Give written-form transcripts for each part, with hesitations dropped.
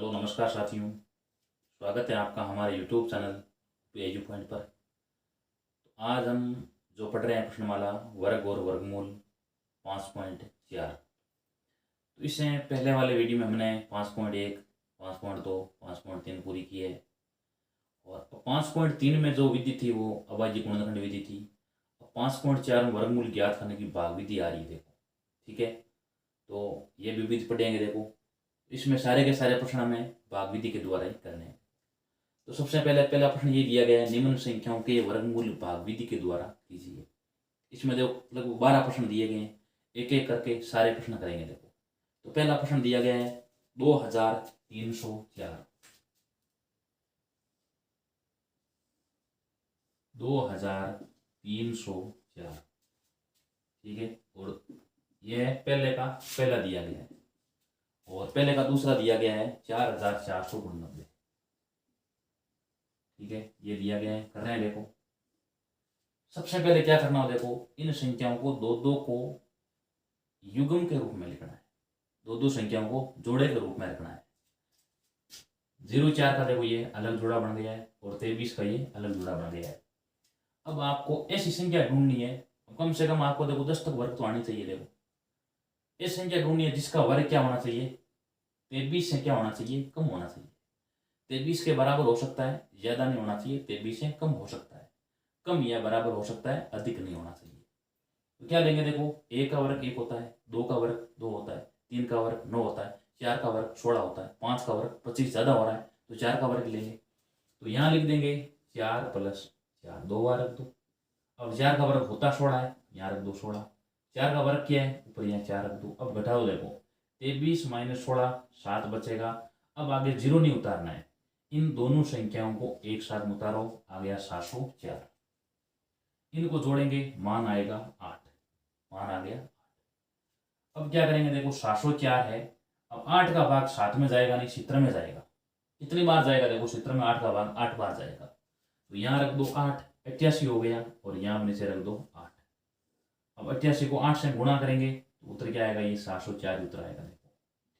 Hello नमस्कार साथियों। स्वागत है आपका हमारे यूट्यूब चैनल एजू पॉइंट पर। तो आज हम जो पढ़ रहे हैं प्रश्नमाला वर्ग और वर्गमूल 5.4। तो इससे पहले वाले वीडियो में हमने 5.1, 5.2, 5.3 पूरी की है और 5.3 में जो विधि थी वो अभाज्य गुणनखंड विधि थी। 5.4 में वर्गमूल ज्ञात करने की भाग विधि आ रही है, देखो ठीक है। तो ये भी विधि पढ़ेंगे, देखो इसमें सारे के सारे प्रश्न हमें भाग विधि के द्वारा ही करने हैं। तो सबसे पहला प्रश्न ये दिया गया है, निम्न संख्याओं के वर्गमूल भाग विधि के द्वारा कीजिए। इसमें देखो लगभग 12 प्रश्न दिए गए हैं, एक एक करके सारे प्रश्न करेंगे। देखो तो पहला प्रश्न दिया गया है 2304। 2304, ठीक है। और यह पहले का पहला दिया गया है और पहले का दूसरा दिया गया है 4499, ठीक है। ये दिया गया है, कर रहे हैं। देखो सबसे पहले क्या करना हो, देखो इन संख्याओं को दो दो को युग्म के रूप में लिखना है, दो दो संख्याओं को जोड़े के रूप में रखना है। 04 का देखो ये अलग जोड़ा बन गया है और 23 का ये अलग जोड़ा बन गया है। अब आपको ऐसी संख्या ढूंढनी है, कम से कम आपको देखो 10 तक वर्ग तो आनी चाहिए। देखो ऐसी संख्या ढूंढनी है जिसका वर्ग क्या होना चाहिए, 23 से क्या होना चाहिए, कम होना चाहिए। 23 के बराबर हो सकता है, ज्यादा नहीं होना चाहिए। 23 से कम हो सकता है, कम या बराबर हो सकता है, अधिक नहीं होना चाहिए। तो क्या लेंगे, देखो 1 का वर्ग 1 होता है, 2 का वर्ग 2 होता है, 3 का वर्ग 9 होता है, 4 का वर्ग 16 होता है, 5 का वर्ग 25 ज्यादा हो रहा है तो 4 का वर्ग लेंगे। तो यहाँ लिख देंगे 4 + 4, 2 बार रख दो। अब 4 का वर्ग होता 16 है, यहाँ रख दो 16। 4 का वर्ग क्या है, ऊपर यहाँ 4 रख दो। अब घटाओ, देखो 23 - 16 7 बचेगा। अब आगे जीरो नहीं उतारना है, इन दोनों संख्याओं को एक साथ उतारो, आ गया 704। इनको जोड़ेंगे, मान आएगा 8, मान आ गया 8। अब क्या करेंगे, देखो 704 है, अब 8 का भाग 7 में जाएगा नहीं, चित्र में जाएगा। कितनी बार जाएगा, देखो चित्र में 8 का भाग 8 बार जाएगा। तो यहाँ रख दो 8, 88 हो गया और यहाँ नीचे रख दो 8। अब 88 को 8 से गुणा करेंगे तो उत्तर क्या आएगा, ये 704 उत्तर आएगा। देखो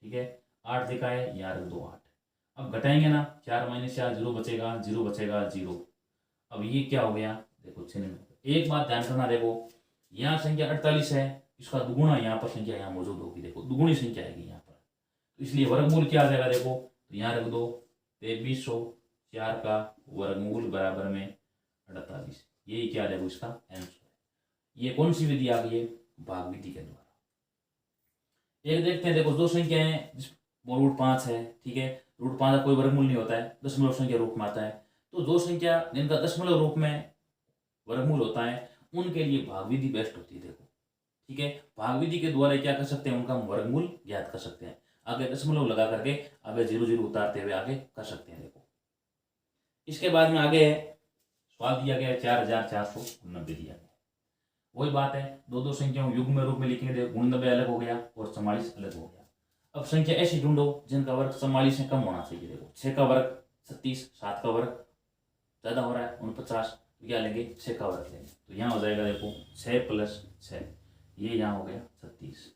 ठीक है, 8 लिखा है, यहाँ रख दो 8। अब घटाएंगे ना, 4 - 4 0 बचेगा, 0 बचेगा 0। अब ये क्या हो गया, देखो 96। एक बात ध्यान करना, देखो यहाँ संख्या 48 है, इसका दुगुना यहाँ पर संख्या यहाँ मौजूद होगी। देखो दुगुनी संख्या आएगी यहाँ पर, तो इसलिए वर्गमूल क्या आ जाएगा, देखो तो यहाँ रख दो 2304 का वर्गमूल बराबर में 48। यही क्या देखो इसका आंसर है। ये कौन सी विधि आ गई है, भाग विधि के द्वारा। एक देखते हैं, देखो दो संख्या है √5 है, ठीक है। √5 का कोई वर्गमूल नहीं होता है, दशमलव संख्या रूप में आता है। तो दो संख्या जिनका दशमलव रूप में वर्गमूल होता है उनके लिए भाग विधि बेस्ट होती है। देखो ठीक है, भाग विधि के द्वारा क्या कर सकते हैं, उनका वर्गमूल ज्ञात कर सकते हैं। आगे दशमलव लगा करके आगे 0 0 उतारते हुए आगे कर सकते हैं। देखो इसके बाद में आगे है स्वाद दिया गया 4490 दिया गया। वही बात है, दो दो संख्याओं युग्म में रूप में लिखेंगे। देखो 99 अलग हो गया और 44 अलग हो गया। अब संख्या ऐसी ढूंढो जिनका वर्ग 44 से कम होना चाहिए। देखो 6 का वर्ग 36, 7 का वर्ग ज्यादा हो रहा है 49, तो क्या लेंगे, 6 का वर्ग लेंगे। तो यहाँ हो जाएगा, देखो 6 + 6, ये यहाँ हो गया 36।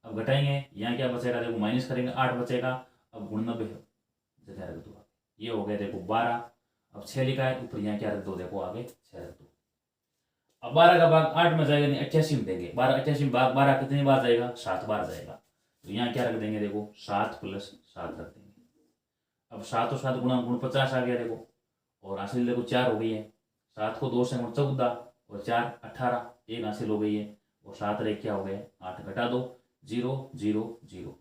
अब घटाएंगे, यहाँ क्या बचेगा, देखो माइनस करेंगे 8 बचेगा। अब 99 जगह रख दो, ये हो गया देखो 12। अब 6 लिखा है, ऊपर यहाँ क्या रख दो, देखो आगे 6 रख दो। अब 12 का भाग 8 में जाएगा नहीं, 88 में देंगे। 88 में भाग 12 कितनी बार जाएगा, 7 बार जाएगा। तो यहाँ क्या रख देंगे, देखो 7 + 7 रख देंगे। अब 7 और 7 गुणा 50 आ गया। देखो और हासिल देखो 4 हो गई है। 7 को 2 से 14 और 4 18, एक हासिल हो गई है। और 7 रे क्या हो गया, 8। घटा दो 0 0 0।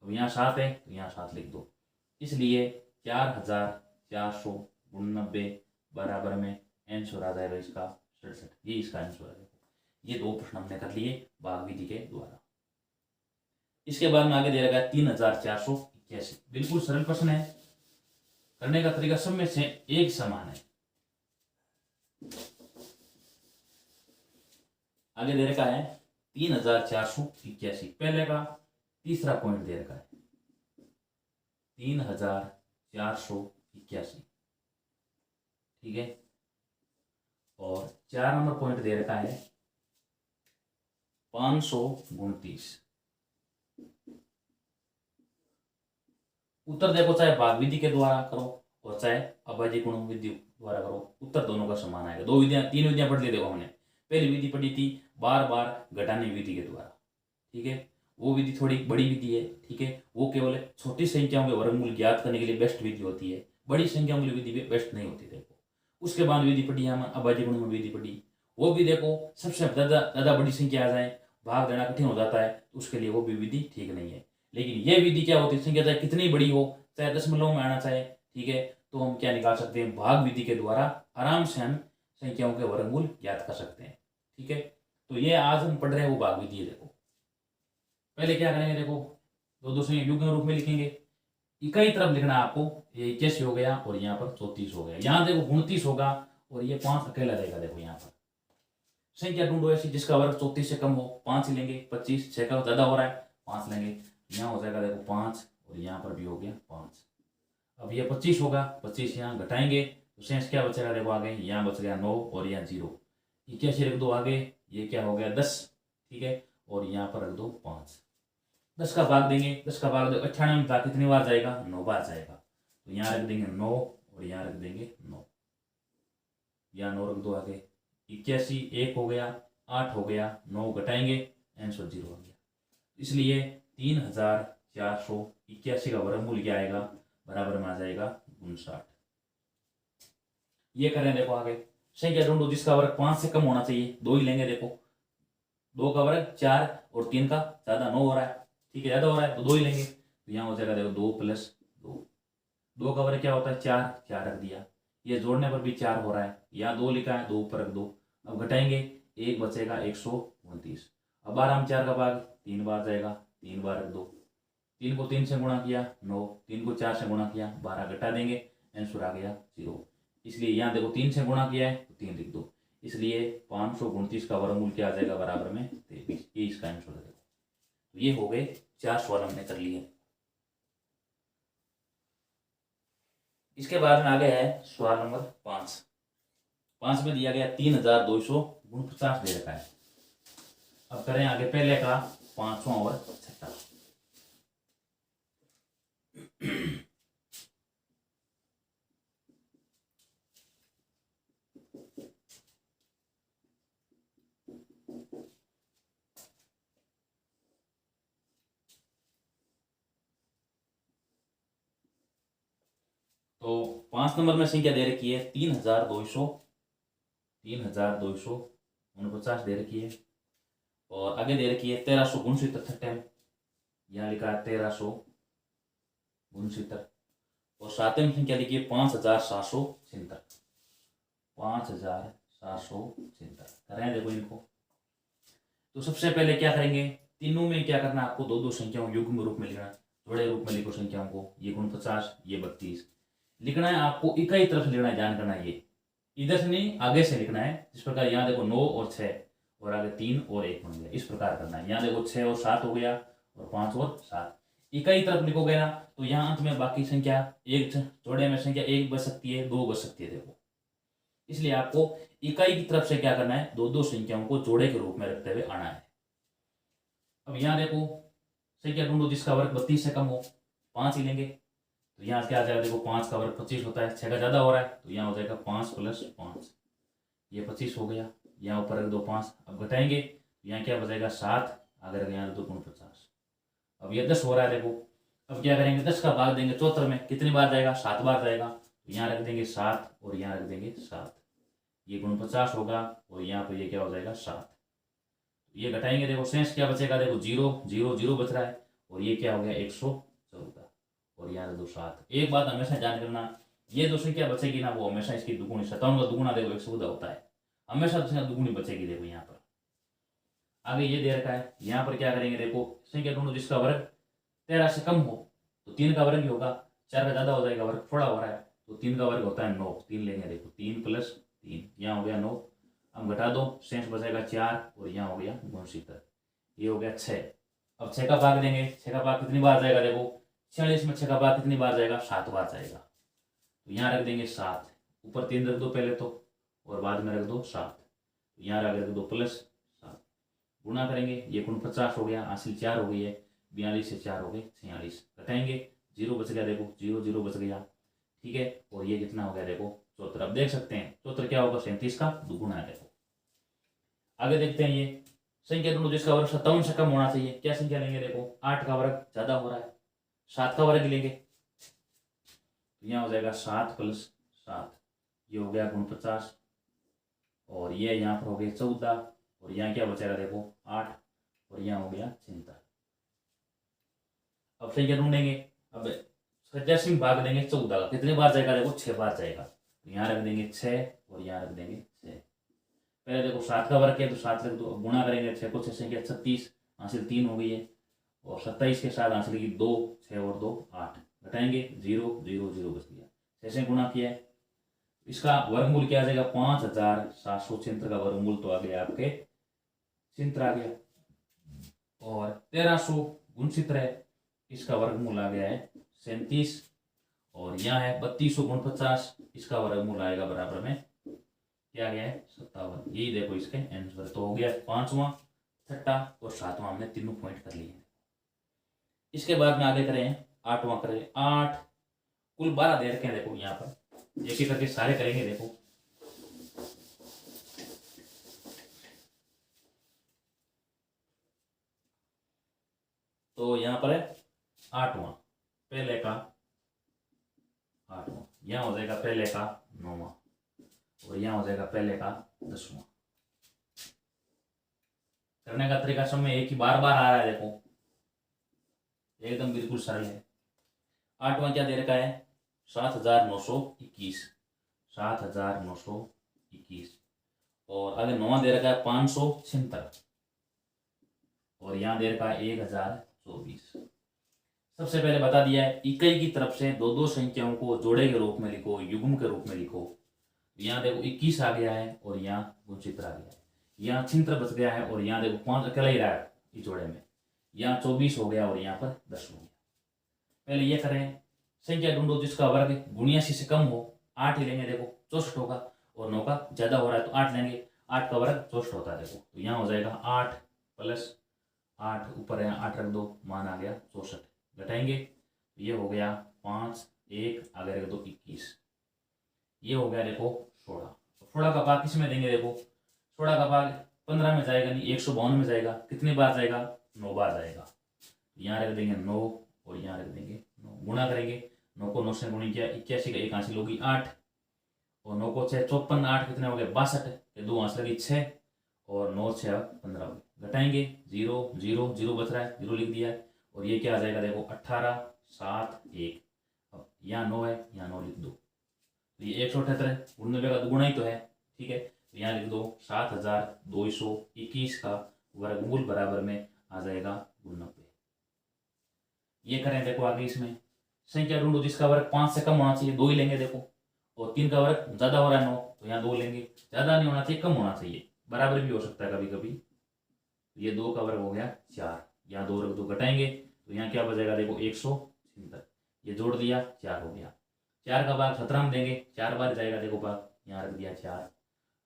अब यहाँ 7 है तो यहाँ 7 लिख दो। इसलिए 4499 बराबर में आंसर आ जाएगा इसका 67। ये इसका आंसर है। ये दो प्रश्न हमने कर लिए भाग विधि के द्वारा। इसके बाद में आगे दे रखा है 3481। बिल्कुल सरल प्रश्न है, करने का तरीका सब में से एक समान है। आगे दे रखा है 3481। पहले का तीसरा पॉइंट दे रखा है 3481, ठीक है। और 4 नंबर पॉइंट दे रखा है 529। उत्तर देखो चाहे भाग विधि के द्वारा करो और चाहे अभाज्य गुण विधि द्वारा करो, उत्तर दोनों का समान आएगा। दो विधियां, तीन विधियां पढ़ ली देखो हमने। पहली विधि पढ़ी थी बार बार घटाने विधि के द्वारा, ठीक है, वो विधि थोड़ी बड़ी विधि है, ठीक है, वो केवल छोटी संख्याओं के वर्गमूल ज्ञात करने के लिए बेस्ट विधि होती है, बड़ी संख्याओं की विधि बेस्ट नहीं होती। देखो उसके बाद विधि पढ़ी हम अभाज्य गुणों में विधि पढ़ी, वो भी देखो सबसे ज्यादा बड़ी संख्या आ जाए, भाग देना कठिन हो जाता है, तो उसके लिए वो भी विधि ठीक नहीं है। लेकिन ये विधि क्या होती है, संख्या चाहे कितनी बड़ी हो, चाहे दशमलव में आना चाहे, ठीक है, तो हम क्या निकाल सकते हैं, भाग विधि के द्वारा आराम से हम संख्याओं के वर्गमूल ज्ञात कर सकते हैं, ठीक है। तो ये आज हम पढ़ रहे हैं वो भाग विधि है। देखो पहले क्या करेंगे, देखो दो संख्या युग्म रूप में लिखेंगे, इकाई तरफ लिखना है आपको, ये 81 हो गया और यहाँ पर 34 हो गया, यहाँ देखो 29 होगा और ये 5 अकेला रहेगा। देखो यहाँ पर संख्या ढूंढो ऐसी जिसका वर्ग 34 से कम हो, 5 ही लेंगे, 25 6 का ज्यादा हो रहा है 5 लेंगे, यहाँ हो जाएगा देखो 5 और यहाँ पर भी हो गया 5। अब ये 25 होगा, 25 यहाँ घटाएंगे तो शेष क्या बचेगा, देखो आगे यहाँ बच गया 9 और यहाँ 0, 81 रख दो आगे, ये क्या हो गया 10, ठीक है, और यहाँ पर रख दो 5। 10 का भाग देंगे, 10 का भाग 98 में भाग कितनी बार जाएगा, 9 बार जाएगा, तो यहाँ रख देंगे 9 और यहाँ रख देंगे 9, यहाँ 9 रख दो आगे, 81 1 हो गया, 8 हो गया, 9 घटाएंगे आंसर 0 हो गया। इसलिए 3481 का वर्गमूल क्या आएगा, बराबर में आ जाएगा 59। ये करें, देखो आगे संख्या ढूंढो जिसका वर्ग 5 से कम होना चाहिए, 2 ही लेंगे, देखो 2 का वर्ग 4 और 3 का ज्यादा 9 हो रहा है, ठीक है, ज्यादा हो रहा है तो 2 ही लेंगे, तो यहाँ हो जाएगा देखो 2 + 2, 2 का वर्ग क्या होता है 4, 4 रख दिया, ये जोड़ने पर भी 4 हो रहा है, यहाँ 2 लिखा है, 2 ऊपर रख दो, अब घटाएंगे 1 बचेगा 129, अब 12 में 4 का भाग 3 बार जाएगा, 3 बार रख दो, 3 को 3 से गुणा किया 9, 3 को 4 से गुणा किया 12, घटा देंगे आंसर आ गया 0। इसलिए यहाँ देखो 3 से गुणा किया है तो 3 लिख दो, इसलिए 529 का वर्गमूल क्या आ जाएगा, बराबर में 23, ये इसका आंसर है। तो ये हो गए 4 सवाल हमने कर लिए। इसके बाद में आगे है सवाल नंबर 5। 5 में दिया गया 3249 दे रखा है। अब करें आगे पहले का 5वां और 6वां। तो 5 नंबर में संख्या दे रखी है 3249 दे रखी है, और आगे दे रखी है 1369, यहाँ लिखा है 1369, और सातवीं संख्या लिखी है 5776, 5776 करें देखो इनको। तो सबसे पहले क्या करेंगे, तीनों में क्या करना, आपको दो दो संख्याओं युग्म रूप में लिखना, जोड़े रूप में लिखो संख्याओं को, ये 49 ये 32 लिखना है, आपको इकाई तरफ से लिखना है, ध्यान करना है, ये इधर से नहीं आगे से लिखना है। इस प्रकार यहाँ देखो 9 और 6 और आगे 3 और 1 बन गया, इस प्रकार करना है। यहाँ देखो 6 और 7 हो गया और 5 और 7 इकाई तरफ लिखोगे ना, तो यहाँ अंत में बाकी संख्या एक जोड़े में संख्या 1 बच सकती है, 2 बच सकती है, देखो। इसलिए आपको इकाई की तरफ से क्या करना है, दो दो संख्याओं को जोड़े के रूप में रखते हुए आना है। अब यहाँ देखो संख्या ढूंढो जिसका वर्ग 32 से कम हो, 5 ही लेंगे, तो यहाँ क्या आ जाएगा, देखो 5 का वर्ग 25 होता है, 6 का ज्यादा हो रहा है, तो यहाँ हो जाएगा 5 + 5, ये 25 हो गया, यहाँ ऊपर रख दो 5, अब घटाएंगे यहाँ क्या बचेगा 7, अगर यहाँ रख दो 49, अब ये 10 हो रहा है, देखो। अब क्या करेंगे, 10 का भाग देंगे 74 में, कितनी बार जाएगा, 7 बार जाएगा, तो यहाँ रख देंगे 7 और यहाँ रख देंगे 7, ये 49 होगा और यहाँ पर ये क्या हो जाएगा 7, ये घटाएंगे, देखो शेष क्या बचेगा, देखो 0 0 0 बच रहा है, और ये क्या हो गया 114, और यहाँ रख दो 7। एक बात हमेशा ध्यान करना, ये जो संख्या बचेगी ना, वो हमेशा इसकी दुगुनी, 57 का दुगुना देखो 114 होता है, हमेशा दुगुनी बचेगी। देखो यहाँ पर आगे ये दे रखा है, यहाँ पर क्या करेंगे, देखो संख्या ढूंढो जिसका वर्ग 13 से कम हो, तो 3 का वर्ग ही होगा, 4 का ज्यादा हो जाएगा, वर्ग थोड़ा हो रहा है, तो 3 का वर्ग होता है 9, 3 लेंगे, देखो 3 + 3, यहाँ हो गया 9, अब घटा दो शेष बचेगा 4 और यहाँ हो गया 69, ये हो गया 6। अब 6 का भाग देंगे, 6 का भाग कितनी बार जाएगा, देखो 46 में 6 का भाग कितनी बार जाएगा, 7 बार जाएगा, तो यहाँ रख देंगे 7, ऊपर 3 रख दो पहले तो, और बाद में रख दो 7, यहाँ रख दो +7, गुणा करेंगे, ये 49 हो गया, हासिल 4 हो गई है, 42 से 4 हो गए 46, घटाएंगे जीरो बच गया, देखो जीरो जीरो बच गया, ठीक है। और ये कितना हो गया देखो 74। अब देख सकते हैं 74 क्या होगा, 37 का दुगुना है। देखो आगे देखते हैं, ये संख्या ढूंढो जिसका वर्ग 57 से कम होना चाहिए। क्या संख्या लेंगे, देखो 8 का वर्ग ज्यादा हो रहा है, 7 का वर्ग लेंगे, तो यहाँ हो जाएगा 7 + 7, ये हो गया 49, और ये यहाँ पर हो गया 14, और यहाँ क्या बचेगा देखो 8, और यहाँ हो गया 76। अब संख्या ढूंढेंगे, अब 50 में भाग देंगे 14 का, कितने बार जाएगा देखो 6 बार जाएगा, तो यहाँ रख देंगे 6 और यहाँ रख देंगे 6। पहले देखो 7 का वर्ग है तो 7 रख दो, गुणा करेंगे 6 को 6 संख्या 36, हासिल 3 हो गई है, और 27 के साथ हासिल की 2, 6 और 2 8, घटाएंगे 0 0 0 बच गया, 6 से गुणा किया है। इसका वर्गमूल क्या आ जाएगा, 5776 का वर्गमूल तो आ गया आपके 76 आ गया, और 1369 है, इसका वर्गमूल आ गया है 37, और यहाँ है 3249, इसका वर्गमूल आएगा बराबर में क्या गया है 57। यही देखो इसके आंसर तो हो गया 5वां, 6ठा और 7वां, हमने तीनों पॉइंट कर लिए। इसके बाद में आगे करें 8वां करें, 8 कुल 12 दे रखे हैं, देखो यहाँ पर एक एक करके सारे करेंगे। देखो तो यहाँ पर है 8वां, पहले का 8वां, यहाँ हो जाएगा पहले का 9वां, और यहाँ हो जाएगा पहले का 10वां। करने का तरीका सब में एक ही बार बार आ रहा है, देखो एकदम बिल्कुल सरल है। 8वां क्या दे रखा है 7921, 7921, और आगे 9वां दे रखा है 576, और यहाँ दे रखा है 1024। सबसे पहले बता दिया है इकाई की तरफ से दो दो संख्याओं को जोड़े के रूप में लिखो, युग्म के रूप में लिखो। यहाँ देखो 21 आ गया है, और यहाँ गुणचित्र आ गया है, यहाँ छिंत्र बच गया है, और यहाँ देखो 5 अकेला ही रहा है इस जोड़े में, यहाँ 24 हो गया, और यहाँ पर 10 हो गया। पहले ये करें, संख्या ढूंढो जिसका वर्ग 79 से कम हो, 8 ही लेंगे, देखो 64 होगा, और 9 का ज्यादा हो रहा है तो 8 लेंगे, 8 का वर्ग 64 होता है। देखो तो यहाँ हो जाएगा 8 + 8, ऊपर है 8 रख दो, मान आ गया 64, घटाएंगे तो ये हो गया 5 1, आगे रख दो 21, ये हो गया देखो 16। 16 का भाग किस में देंगे, देखो 16 का भाग 15 में जाएगा नहीं, 152 में जाएगा, कितनी बार जाएगा 9 बार जाएगा, यहाँ रख देंगे 9 और यहाँ रख देंगे 9, गुणा करेंगे 9 को 9 से गुणी किया 81 का 1 हासिल होगी 8, और 9 को 6 54, 8 कितने हो गए 62, 2 हासिल लगी 6, और 9 6 15 हो गए, घटाएंगे 0 0 0 बच रहा है, 0 लिख दिया है, और ये क्या आ जाएगा देखो 18 7 1, अब यहाँ 9 है, यहाँ 9 लिख दो, तो ये 178 है, 99 का दुगुना ही तो है, ठीक है, तो यहाँ लिख दो 7221 का वर्गमूल बराबर में आ जाएगा 99। ये करें, देखो आगे इसमें संख्या ढूंढो जिसका वर्ग 5 से कम होना चाहिए, 2 ही लेंगे, देखो, और 3 का वर्ग ज्यादा हो रहा है 9, तो यहाँ 2 लेंगे, ज्यादा नहीं होना चाहिए, कम होना चाहिए, बराबर भी हो सकता है कभी कभी, तो ये 2 का वर्ग हो गया 4, यहाँ 2 रख दो, घटाएंगे तो यहाँ क्या बचेगा देखो 176, ये जोड़ दिया 4 हो गया, 4 का भाग 17 में देंगे, 4 बार जाएगा, देखो भाग यहाँ रख दिया 4,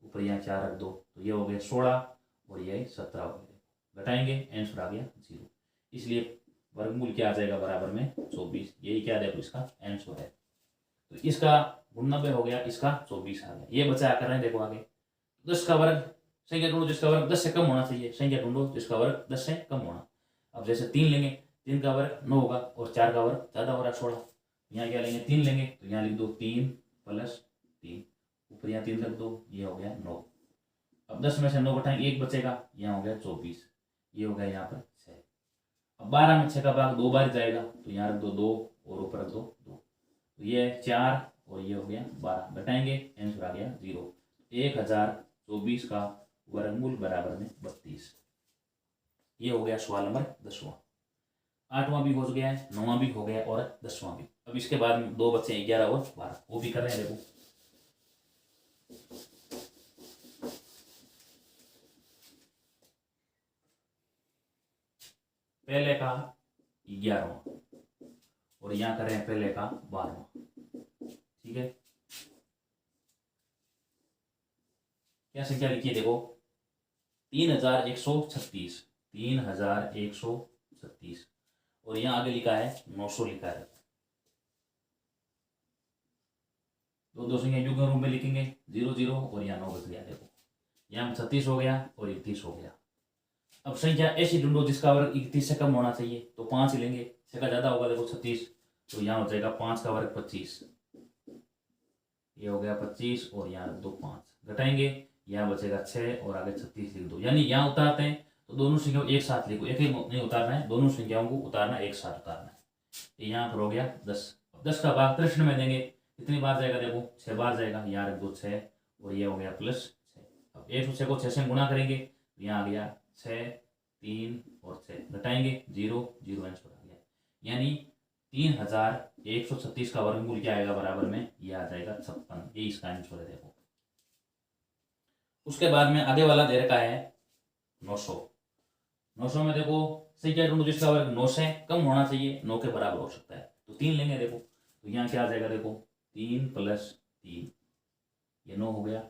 ऊपर यहाँ 4 रख दो, तो ये हो गया 16, और ये 17 हो गया, घटाएंगे आंसर आ गया 0, इसलिए वर्गमूल क्या आ जाएगा बराबर में 24, यही क्या देखो इसका आंसर है। तो इसका 99 हो गया, इसका 24 आ गया, ये बचा कर रहे हैं, देखो आगे 10 का वर्ग, संख्या ढूंढो जिसका वर्ग 10 से कम होना चाहिए, संख्या ढूंढो जिसका वर्ग 10 से कम होना। अब जैसे 3 लेंगे, 3 का वर्ग 9 होगा, और 4 का वर्ग ज्यादा हो रहा है 16, यहाँ क्या लेंगे 3 लेंगे, तो यहाँ लिख दो 3 + 3, ऊपर यहाँ 3 रख दो, ये हो गया 9। अब 10 में से 9 घटाएंगे 1 बचेगा, यहाँ हो गया 24, ये हो गया यहाँ पर 6। अब 12 में 6 का भाग 2 बार जाएगा, तो यहाँ रख दो 2, और ऊपर रख दो 2, तो ये 4, और ये हो गया 12, घटाएंगे आंसर आ गया 0। 1024 का वर्गमूल बराबर में 32। ये हो गया सवाल नंबर 10वां। 8वां भी हो गया है, 9वां भी हो गया, और 10वां भी। अब इसके बाद में 2 बच्चे 11 और 12, वो भी कर रहे हैं, देखो पहले का 11वां, और यहाँ कर रहे हैं पहले का 12वां, ठीक है। क्या संख्या लिखिए, देखो 3136, 3136, और यहाँ आगे लिखा है 900 लिखा है, तो दो संख्या युग्म रूप में लिखेंगे 0 0 और यहाँ 9 बच गया। देखो यहाँ 36 हो गया और 31 हो गया। अब संख्या ऐसी ढूंढो जिसका वर्ग 31 से कम होना चाहिए, तो 5 ही लेंगे। 6 का ज्यादा होगा, देखो 36, तो यहाँ हो जाएगा 5 का वर्ग 25, ये हो गया 25 और यहाँ रख दो 5, घटाएंगे यहाँ बचेगा 6 और आगे 36 लिख दो। यानी यहाँ उतारते हैं तो दोनों संख्याओं एक साथ लिखो, एक ही नहीं उतारना है, दोनों संख्याओं को उतारना एक साथ उतारना है। यहाँ पर हो गया 10। 10 का भाग प्रश्न में देंगे, कितनी बार जाएगा, देखो 6 बार जाएगा, यहाँ रख दो 6 और ये हो गया +6। अब 106 को 6 से गुणा करेंगे, यहाँ आ गया 6 3 और 6, घटाएंगे 0 0 आंसर आ गया। यानी 3136 का वर्गमूल क्या आएगा बराबर में, ये आ जाएगा 56, ये इसका आंसर है। देखो उसके बाद में आगे वाला दे रखा है 900। 900 में देखो संख्या ढूंढो जिसका वर्ग 9 से कम होना चाहिए, 9 के बराबर हो सकता है, तो 3 लेंगे। देखो तो यहाँ क्या आ जाएगा, देखो 3 + 3, ये 9 हो गया,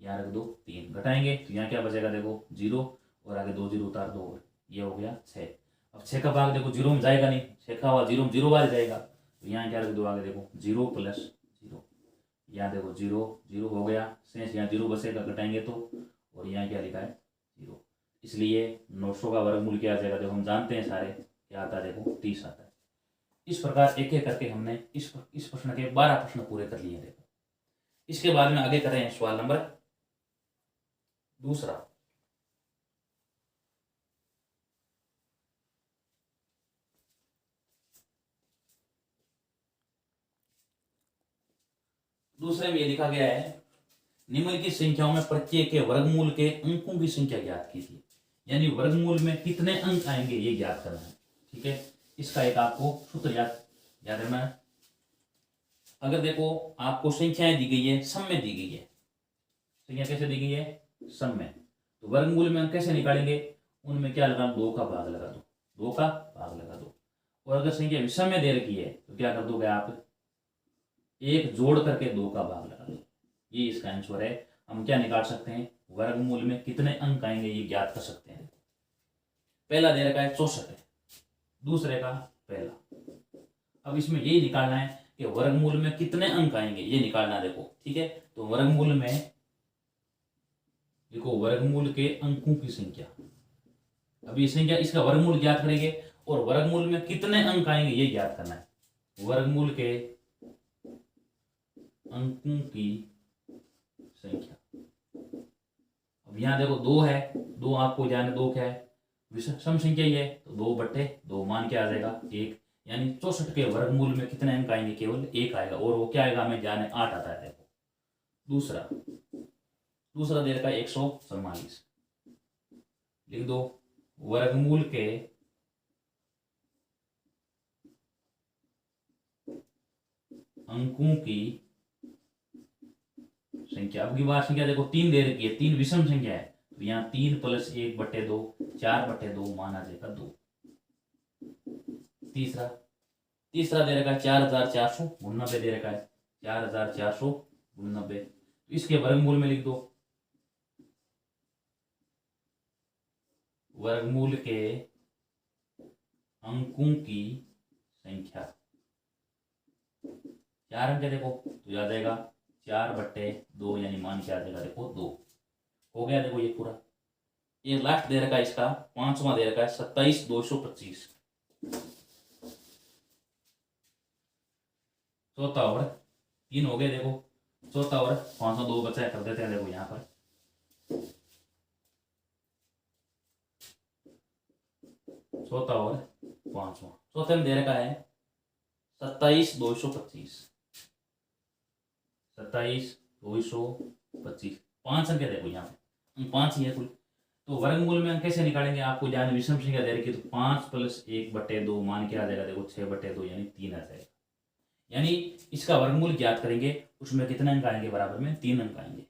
यहाँ रख दो 3, घटाएंगे तो यहाँ क्या बचेगा, देखो 0 और आगे 2 0 उतार दो और ये हो गया 6। अब 6 का भाग देखो 0 में जाएगा नहीं, 6 का भाग 0 में 0 बार जाएगा, तो यहाँ क्या रख दो आगे, देखो 0 + 0, यहाँ देखो 0 0 हो गया, शेष यहाँ 0 बचेगा, घटाएंगे तो, और यहाँ क्या लिखा है 0, इसलिए 900 का वर्गमूल क्या आ जाएगा, देखो हम जानते हैं सारे, क्या आता है, देखो 30 आता है। इस प्रकार एक एक करके हमने इस प्रश्न के 12 प्रश्न पूरे कर लिए। देखो इसके बाद में आगे करें सवाल नंबर दूसरा। दूसरे में ये लिखा गया है, निम्नलिखित संख्याओं में प्रत्येक के वर्गमूल के अंकों की संख्या ज्ञात कीजिए। यानी वर्गमूल में कितने अंक आएंगे ये ज्ञात करना है। ठीक है, इसका एक आपको सूत्र याद रखना है। अगर देखो आपको संख्याएं दी गई है, सम में दी गई है, संख्या कैसे दी गई है, सम में, तो वर्गमूल में अंक कैसे निकालेंगे, उनमें क्या लगा, 2 का भाग लगा दो, 2 का भाग लगा दो। और अगर संख्या विषम में दे रखी है तो क्या कर दोगे आप, 1 जोड़ करके 2 का भाग लगा दो। ये इसका आंसर है। हम क्या निकाल सकते हैं, वर्गमूल में कितने अंक आएंगे ये ज्ञात कर सकते हैं। पहला दे रखा है 64 है, दूसरे का पहला। अब इसमें यही निकालना है कि वर्गमूल में कितने अंक आएंगे ये निकालना। देखो ठीक है, तो वर्गमूल में देखो वर्गमूल के अंकों की संख्या, अब ये संख्या इसका वर्गमूल ज्ञात करेंगे और वर्गमूल में कितने अंक आएंगे ये ज्ञात करना है। वर्गमूल के अंकों की संख्या, अब यहाँ देखो 2 है, 2 आपको जाने 2 क्या है, विषम संख्या ही है, तो 2/2 मान क्या आ जाएगा 1। यानी 64 के वर्गमूल में कितने अंक आएंगे, केवल 1 आएगा, और वो क्या आएगा हमें जाने 8 आता है। देखो दूसरा दे रखा है 144, लिख दो वर्गमूल के अंकों की संख्या। अब की बार संख्या देखो 3 दे रखी है, 3 विषम संख्या है, तो यहाँ 3 + 1/2 4/2 माना जाएगा 2। तीसरा दे रखा है 4499 दे रखा है, 4499, तो इसके वर्गमूल में लिख दो वर्गमूल के अंकों की संख्या। 4 अंक है देखो, तो याद आएगा 4/2, यानी मान क्या आ जाएगा, देखो 2 हो गया। देखो ये पूरा, ये लास्ट दे रखा है इसका 5वां दे रखा है 27225, चौथा और 3 हो गए। देखो चौथा और 502 बचा कर देते हैं। देखो यहाँ पर चौथा और 5वां, चौथे में दे रखा है 27225, 27225, 5 अंक देखो यहाँ पे 5 ही है कुल। तो वर्गमूल में अंक कैसे निकालेंगे, आपको जान विषम संख्या दे रखी है, तो 5 + 1/2 मान क्या आ जाएगा, देखो 6/2 यानी 3 आ जाएगा। यानी इसका वर्गमूल ज्ञात करेंगे, उसमें कितने अंक आएंगे, बराबर में 3 अंक आएंगे।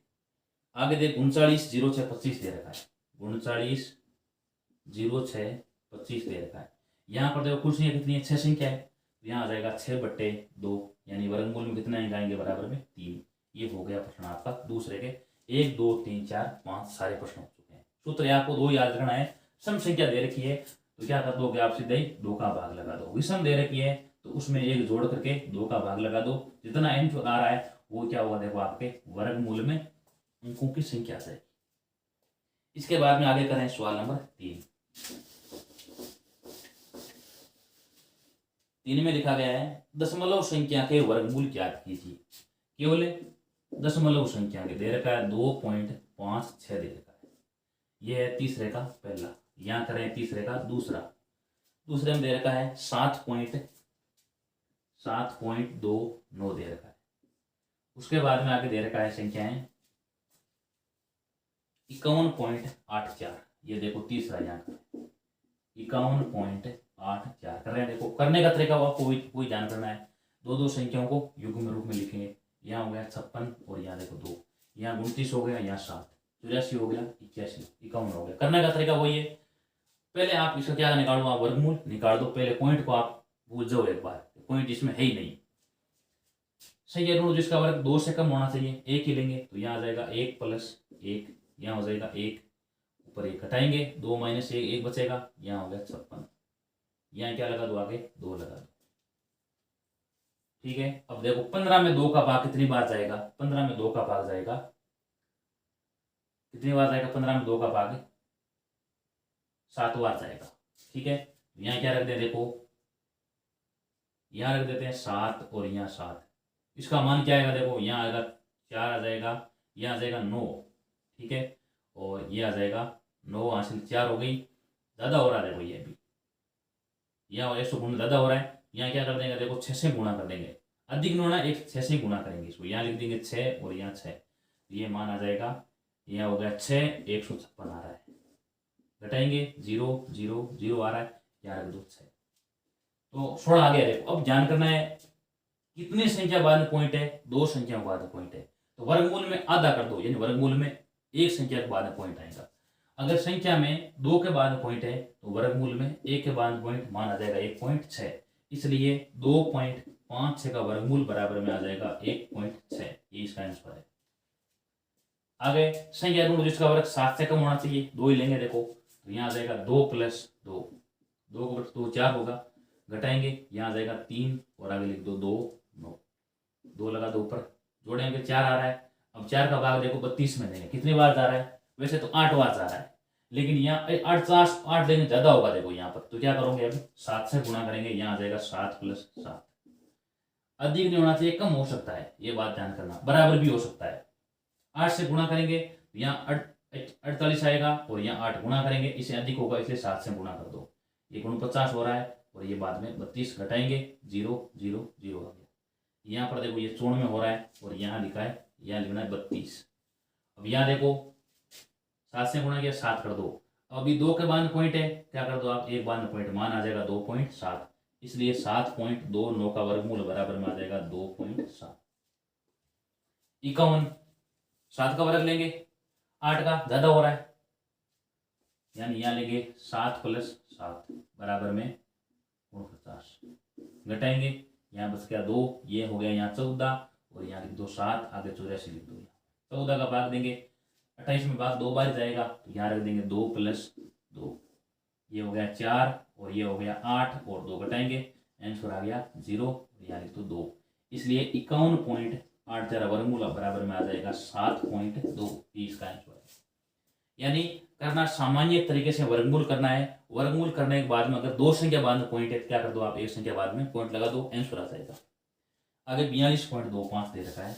आगे देख 390625 दे रखा है, 390625 दे रखा है। यहाँ पर देखो कुल संख्या कितनी है, 6 संख्या है, तो यहाँ आ जाएगा 6/2, यानी वर्गमूल में कितने अंक आएंगे, बराबर में 3। ये हो गया प्रश्न आपका दूसरे के। 1 2 3 4 5 सारे प्रश्न हो चुके हैं। सूत्र आपको 2 याद रखना है। सम संख्या दे रखी है तो क्या कर दोगे आप, सीधे ही 2 का भाग लगा दो। विषम दे रखी है तो उसमें 1 जोड़ करके 2 का भाग लगा दो। जितना आंसर आ रहा है वो क्या होगा देखो आपके वर्गमूल में अंकों की संख्या से। इसके बाद में आगे करें सवाल नंबर 3। 3 में लिखा गया है दशमलव संख्या के वर्गमूल ज्ञात कीजिए। केवल दशमलव संख्या के दे रखा है 2.56 दे रखा है। यह है तीसरे का पहला। यहाँ करें तीसरे का दूसरा। दूसरे में दे रखा है 7.29 दे रखा है। उसके बाद में आगे दे रखा है संख्याएं 51.84। ये देखो तीसरा यहाँ का 51.84 कर रहे हैं। देखो करने का तरीका आपको कोई ध्यान करना है। दो संख्याओं को युग्म रूप में लिखेंगे। यहाँ हो गया 56 और यहाँ देखो 2, यहाँ 29 हो गया, यहाँ 7, 84 हो गया, 81, 51 हो गया। करने का तरीका वही है। पहले आप इसका क्या निकालो, आप वर्गमूल निकाल दो। पहले पॉइंट को आप भूल जाओ एक बार, पॉइंट इसमें है ही नहीं। सही है, जिसका वर्ग 2 से कम होना चाहिए 1 ही लेंगे। तो यहाँ आ जाएगा 1 + 1, यहाँ हो जाएगा 1, ऊपर 1 घटाएंगे 2 - 1 1 बचेगा, यहाँ हो गया 56। यहाँ क्या लगा दो, आगे 2 लगा दो। ठीक है, अब देखो 15 में 2 का भाग कितनी बार जाएगा? 15 में 2 का भाग जाएगा कितनी बार जाएगा? 15 में 2 का भाग 7 बार जाएगा। ठीक है, यहाँ क्या रख दें, देखो यहाँ रख देते हैं 7 और यहाँ 7। इसका मान क्या आएगा? देखो यहाँ आएगा 4 आ जाएगा, यहाँ आ जाएगा 9। ठीक है, और ये आ जाएगा 9 हासिल 4 हो गई। ज़्यादा हो रहा है देखो, ये भी यहाँ 100 गुना ज़्यादा हो रहा है। यहाँ क्या कर देंगे, देखो 6 से गुणा कर देंगे। अधिक नहीं होना, 6 से गुणा करेंगे इसको। यहाँ लिख देंगे 6 और यहाँ 6, ये मान आ जाएगा। यहाँ हो गया 6, 156 आ रहा है। घटाएंगे 0 0 0 आ रहा है, यहाँ रख दो 6। तो थोड़ा आगे देखो, अब ध्यान करना है कितनी संख्या बाद में पॉइंट है? 2 संख्या बाद में पॉइंट है। तो वर्गमूल में आधा कर दो, यानी वर्गमूल में 1 संख्या के बाद में पॉइंट आएगा। अगर संख्या में 2 के बाद में पॉइंट है तो वर्गमूल में 1 के बाद में पॉइंट मान आ जाएगा 1.6। इसलिए 2.56 का वर्गमूल बराबर में आ जाएगा 1.6। ये इसका आंसर है। आगे संख्या ढूंढो जिसका वर्ग 7 से कम होना चाहिए। 2 ही लेंगे देखो, तो यहाँ आ जाएगा 2 + 2, 2 को 2 4 होगा। घटाएंगे, यहाँ आ जाएगा 3 और आगे लिख दो 2 9, 2 लगा दो ऊपर, जोड़ेंगे 4 आ रहा है। अब 4 का भाग देखो 32 में देंगे, कितनी बार जा रहा है? वैसे तो 8 बार जा रहा है, लेकिन यहाँ 8 देंगे ज़्यादा होगा देखो यहाँ पर। तो क्या करोगे, अब 7 से गुणा करेंगे, यहाँ आ जाएगा 7 + 7। अधिक नहीं होना चाहिए, कम हो सकता है, ये बात ध्यान करना। बराबर भी हो सकता है। 8 से गुणा करेंगे तो यहाँ 48 आएगा और यहाँ 8 गुणा करेंगे, इसे अधिक होगा, इसलिए 7 से गुणा कर दो। ये 49 हो रहा है और ये बाद में 32। घटाएंगे 0 0 0 आ गया। यहाँ पर देखो ये 94 में हो रहा है और यहाँ लिखा है, यहाँ लिखना है 32। अब यहाँ देखो 7 से गुणा किया, 7 कर दो। अभी 2 के बाद पॉइंट है, क्या कर दो आप, 1 बाद पॉइंट, मान आ जाएगा 2.7। इसलिए 7.29 का वर्गमूल बराबर में आ जाएगा 2.7। 51, 7 का वर्ग लेंगे, 8 का ज़्यादा हो रहा है, यानी यहाँ लेंगे 7 + 7 बराबर में 49। घटाएंगे, यहाँ बच गया 2, ये हो गया यहाँ 14 और यहाँ लिख दो 7, आगे 84 लिख दो। 14 का भाग देंगे, 28 में भाग 2 बार जाएगा, तो यहाँ रख देंगे 2 + 2, ये हो गया 4 और ये हो गया 8 और 2 घटाएंगे, आंसर आ गया 0 और यहाँ लिख दो 2। इसलिए 51.84 वर्गमूल बराबर में आ जाएगा 7.2। इसका आंसर है। यानी करना सामान्य तरीके से वर्गमूल करना है। वर्गमूल करने के बाद में अगर 2 संख्या बाद में पॉइंट है, क्या कर दो आप, 1 संख्या बाद में पॉइंट लगा दो, आंसर आ जाएगा। आगे 42.25 दे रखा है।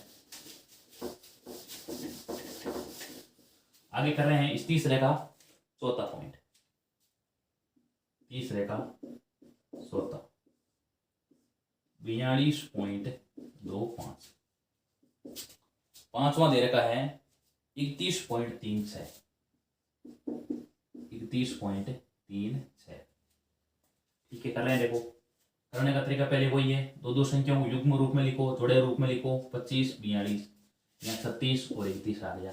आगे कर रहे हैं इस तीसरे का चौथा पॉइंट। तीसरे का चौथा 42.25। पांचवा दे रखा है 31.36। 31.36। ठीक है, कर रहे हैं। देखो करने का तरीका पहले वही है, दो संख्याओं को युग्म रूप में लिखो, जोड़े रूप में लिखो। 25 42, यहाँ 36 और 31 आ गया।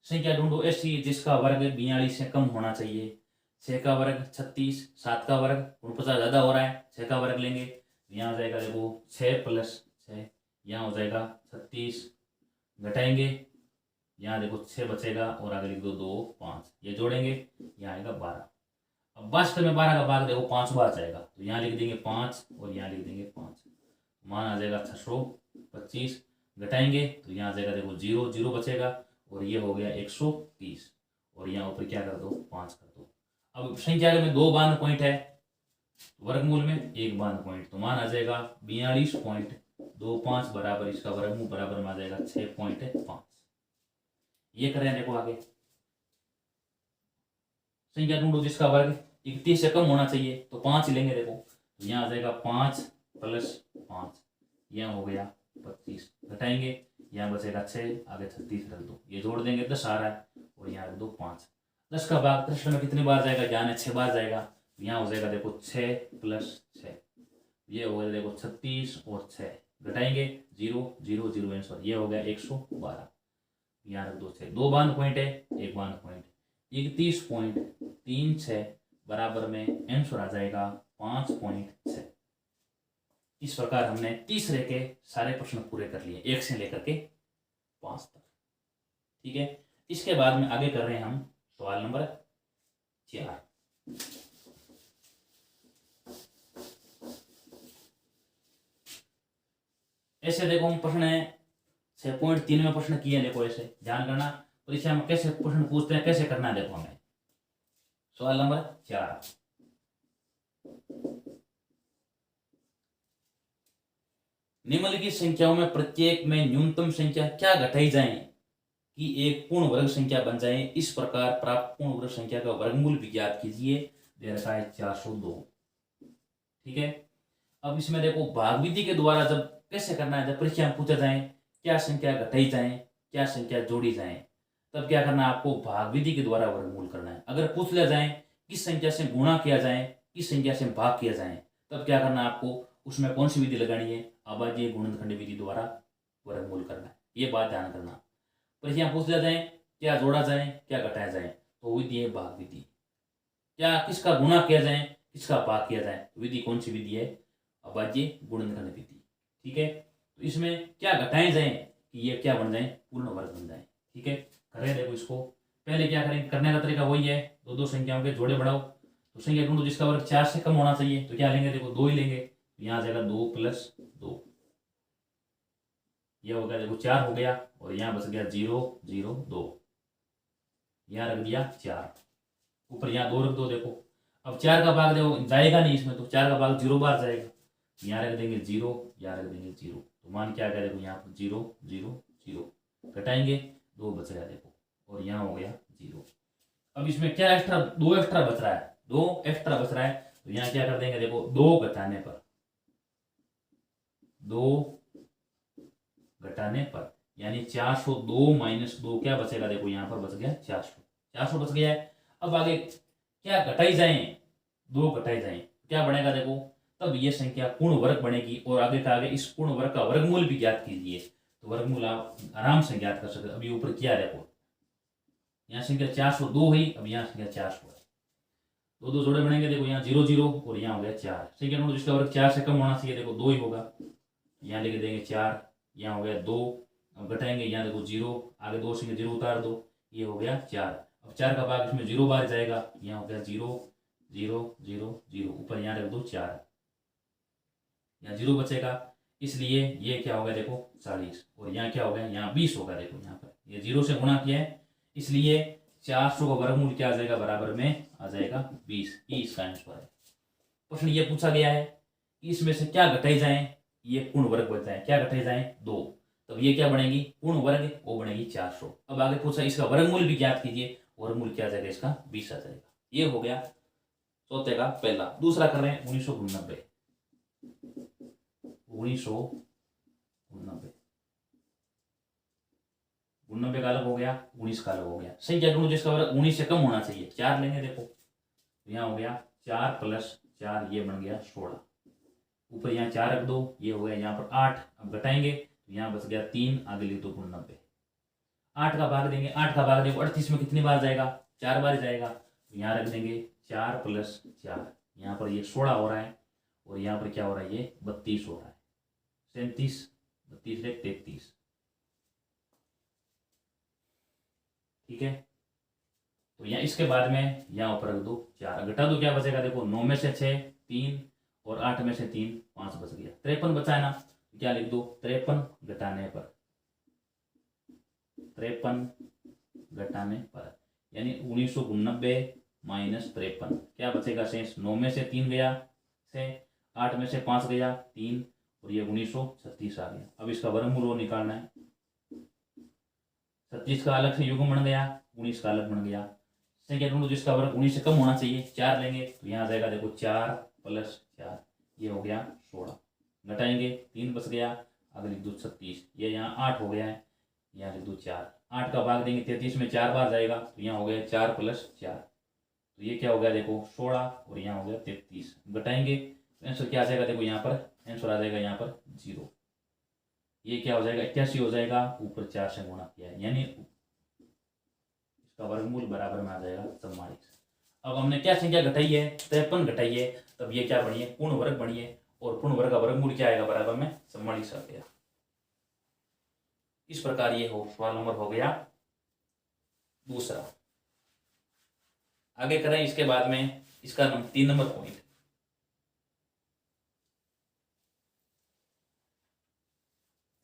संख्या ढूंढो ऐसी जिसका वर्ग 42 से कम होना चाहिए। 6 का वर्ग 36, 7 का वर्ग 49 ज़्यादा हो रहा है, 6 का वर्ग लेंगे, यहाँ जाएगा देखो 6 + 6, यहाँ हो जाएगा 36। घटाएंगे, यहाँ देखो 6 बचेगा और आगे लिख दो 2 5, ये जोड़ेंगे, यहाँ आएगा 12। अब वास्तव में 12 का भाग देखो 5 बार जाएगा, तो यहाँ लिख देंगे 5 और यहाँ लिख देंगे 5, मान आ जाएगा 625। घटाएंगे तो यहाँ आ जाएगा देखो 0 0 बचेगा और ये हो गया 130 और यहाँ ऊपर क्या कर दो 5 कर दो। अब संख्या में 2 बांध पॉइंट है, वर्गमूल में 1 बांध पॉइंट, तो मान आ जाएगा 42.25 बराबर इसका वर्गमूल बराबर में आ जाएगा 6.5। ये करें देखो आगे संख्या ढूंढो जिसका वर्ग 31 से कम होना चाहिए तो 5 ही लेंगे। देखो तो यहाँ आ जाएगा 5 + 5, यहाँ हो गया 25, घटाएंगे यहाँ बचेगा 6, आगे 36 रख दो, ये जोड़ देंगे 10 आ रहा है और यहाँ रख दो 5। 10 का भाग प्रश्न में कितनी बार जाएगा, ज्ञान है 6 बार जाएगा, यहाँ हो जाएगा देखो 6 + 6, ये हो गया देखो 36 और 6, घटाएंगे 0 0 0 आंसर, ये हो गया 112, यहाँ रख दो 6, 2 बांध पॉइंट है 1 बांध पॉइंट, 31.36 बराबर में आंसर आ जाएगा 5.6। इस प्रकार हमने तीसरे के सारे प्रश्न पूरे कर लिए 1 से लेकर के 5 तक। ठीक है, इसके बाद में आगे कर रहे हैं हम सवाल नंबर 4। ऐसे देखो हम प्रश्न है 6.3 में प्रश्न किए, देखो ऐसे ध्यान करना, परीक्षा में कैसे प्रश्न पूछते हैं, कैसे करना है देखो हमें। सवाल नंबर 4, निम्नलिखित संख्याओं में प्रत्येक में न्यूनतम संख्या क्या घटाई जाए कि एक पूर्ण वर्ग संख्या बन जाए, इस प्रकार प्राप्त पूर्ण वर्ग संख्या का वर्गमूल भी ज्ञात कीजिए। दे रखा है 402। ठीक है, अब इसमें देखो भाग विधि के द्वारा जब कैसे करना है, जब परीक्षा में पूछा जाए क्या संख्या घटाई जाए क्या संख्या जोड़ी जाए, तब क्या करना है, आपको भाग विधि के द्वारा वर्गमूल करना है। अगर पूछ लिया जाए किस संख्या से गुणा किया जाए किस संख्या से भाग किया जाए, तब क्या करना है, आपको उसमें कौन सी विधि लगानी है, अभाज्य गुणनखंड विधि द्वारा वर्गमूल करना है। ये बात ध्यान करना। परीक्षा में पूछ लिया जाए क्या जोड़ा जाए क्या घटाया जाए, तो विधि है भाग विधि। क्या किसका गुणा किया जाए किसका भाग किया जाए, तो विधि कौन सी विधि है, अभाज्य गुणनखंड विधि। ठीक है, तो इसमें क्या घटाए जाए कि ये क्या बन जाए, पूर्ण वर्ग बन जाए। ठीक है, करें देखो इसको। पहले क्या करें, करने का तरीका वही है, दो संख्याओं के जोड़े बढ़ाओ, तो संख्या ढूंढो जिसका वर्ग 4 से कम होना चाहिए, तो क्या लेंगे, देखो 2 ही लेंगे, यहाँ आ जाएगा 2 + 2, यह हो गया देखो 4 हो गया और यहाँ बच गया 0 0 2, यहाँ रख दिया 4, ऊपर यहाँ 2 रख दो। देखो अब 4 का भाग देखो जाएगा नहीं इसमें, तो 4 का भाग 0 बार जाएगा, यहाँ रख देंगे 0 यहाँ रख देंगे 0, तो मान क्या गया देखो यहाँ पर 0 0 0, घटाएंगे 2 बच गया देखो और यहाँ हो गया 0। अब इसमें क्या एक्स्ट्रा 2 एक्स्ट्रा बच रहा है, 2 एक्स्ट्रा बच रहा है, तो यहाँ क्या कर देंगे, देखो 2 घटाने पर 2 घटाने पर यानी 402 - 2 क्या बचेगा, देखो यहाँ पर बच गया 400 बच गया है। अब आगे क्या घटाई जाए, 2 घटाई जाए क्या बनेगा, देखो तब ये संख्या पूर्ण वर्ग बनेगी और आगे का आगे इस पूर्ण वर्ग का वर्गमूल भी ज्ञात कीजिए, तो वर्गमूल आप आराम से ज्ञात कर सकते हो। अभी ऊपर किया देखो यहाँ संख्या 402 हुई, अब यहाँ संख्या 400 है, 2 जोड़े बनेंगे, देखो यहाँ 0 0 और यहाँ हो गया 4, संख्या नोट जिसका वर्ग 4 से कम होना चाहिए, देखो 2 ही होगा, यहाँ लेके देंगे 4, यहाँ हो गया 2, अब घटाएंगे यहाँ देखो 0, आगे 2 संख्या 0 उतार दो, ये हो गया 4, अब 4 का भाग इसमें 0 बार जाएगा, यहाँ हो गया 0 0 0 0, ऊपर यहाँ रख दो 4, यहाँ 0 बचेगा, इसलिए ये क्या हो गया देखो 40, और यहाँ क्या हो गया यहाँ 20 होगा, देखो यहाँ पर ये 0 से गुणा किया है, इसलिए 400 का वर्गमूल क्या आ जाएगा, बराबर में आ जाएगा 20। इसका आंसर है। प्रश्न ये पूछा गया है कि इसमें से क्या घटाई जाए, ये पूर्ण वर्ग बचा है, क्या घटाई जाए 2, तब ये क्या बनेगी पूर्ण वर्ग, वो बनेगी 400। अब आगे पूछा इसका वर्गमूल भी ज्ञात कीजिए, वर्गमूल क्या आ जाएगा इसका 20 आ जाएगा। ये हो गया चौथे का पहला। दूसरा कर रहे हैं 1999 का अलग हो गया, 19 का अलग हो गया। संख्या ढूंढो जिसका वर्ग 19 से कम होना चाहिए, 4 लेंगे, देखो यहाँ हो गया 4 + 4, ये बन गया 16, ऊपर यहाँ 4 रख दो, ये हो गया यहाँ पर 8, अब घटाएंगे तो यहाँ बच गया 3, आगे लिख दो 99, 8 का भाग देंगे, 8 का भाग देखो 38 में कितनी बार जाएगा, 4 बार जाएगा, तो यहाँ रख देंगे 4 + 4, यहाँ पर ये 16 हो रहा है और यहाँ पर क्या हो रहा है ये 32 हो रहा है, 37 32 33। ठीक है, तो यहाँ इसके बाद में यहाँ ऊपर रख दो 4, घटा दो क्या बचेगा, देखो 9 में से 6 3 और 8 में से 3 5 बच गया, 53 बचा है ना, क्या लिख दो 53 घटाने पर 53 घटाने पर, यानी 1990 माइनस 53, क्या बचेगा शेष? 9 में से 3 गया 6, 8 में से 5 गया 3, और ये 1936 आ गया। अब इसका वर्गमूल वो निकालना है। 36 का अलग से युग्म बन गया, 19 का अलग बन गया। संख्या ढूंढो जिसका वर्ग 19 से कम होना चाहिए। 4 लेंगे तो यहाँ आ जाएगा, देखो 4 + 4, ये हो गया 16। घटाएंगे 3 बच गया, आगे लिख दो 36, ये यहाँ 8 हो गया है, यहाँ लिख दो 4। 8 का भाग देंगे 33 में 4 बार जाएगा, तो यहाँ हो गया 4 + 4, तो ये क्या हो गया देखो 16, और यहाँ हो गया 33। घटाएंगे तो आंसर क्या आ जाएगा, देखो यहाँ पर आंसर आ जाएगा यहाँ पर 0। ये क्या हो जाएगा 81 हो जाएगा, ऊपर 4 से गुणा किया है, यानी इसका वर्गमूल बराबर में आ जाएगा 44। अब हमने क्या संख्या घटाई है? 53 घटाई है, तब ये क्या बनी है? पूर्ण वर्ग बनी है, और पूर्ण वर्ग का वर्गमूल क्या आएगा? बराबर में 44 आ गया। इस प्रकार ये हो सवाल नंबर हो गया दूसरा। आगे करें इसके बाद में इसका 3 नंबर पॉइंट।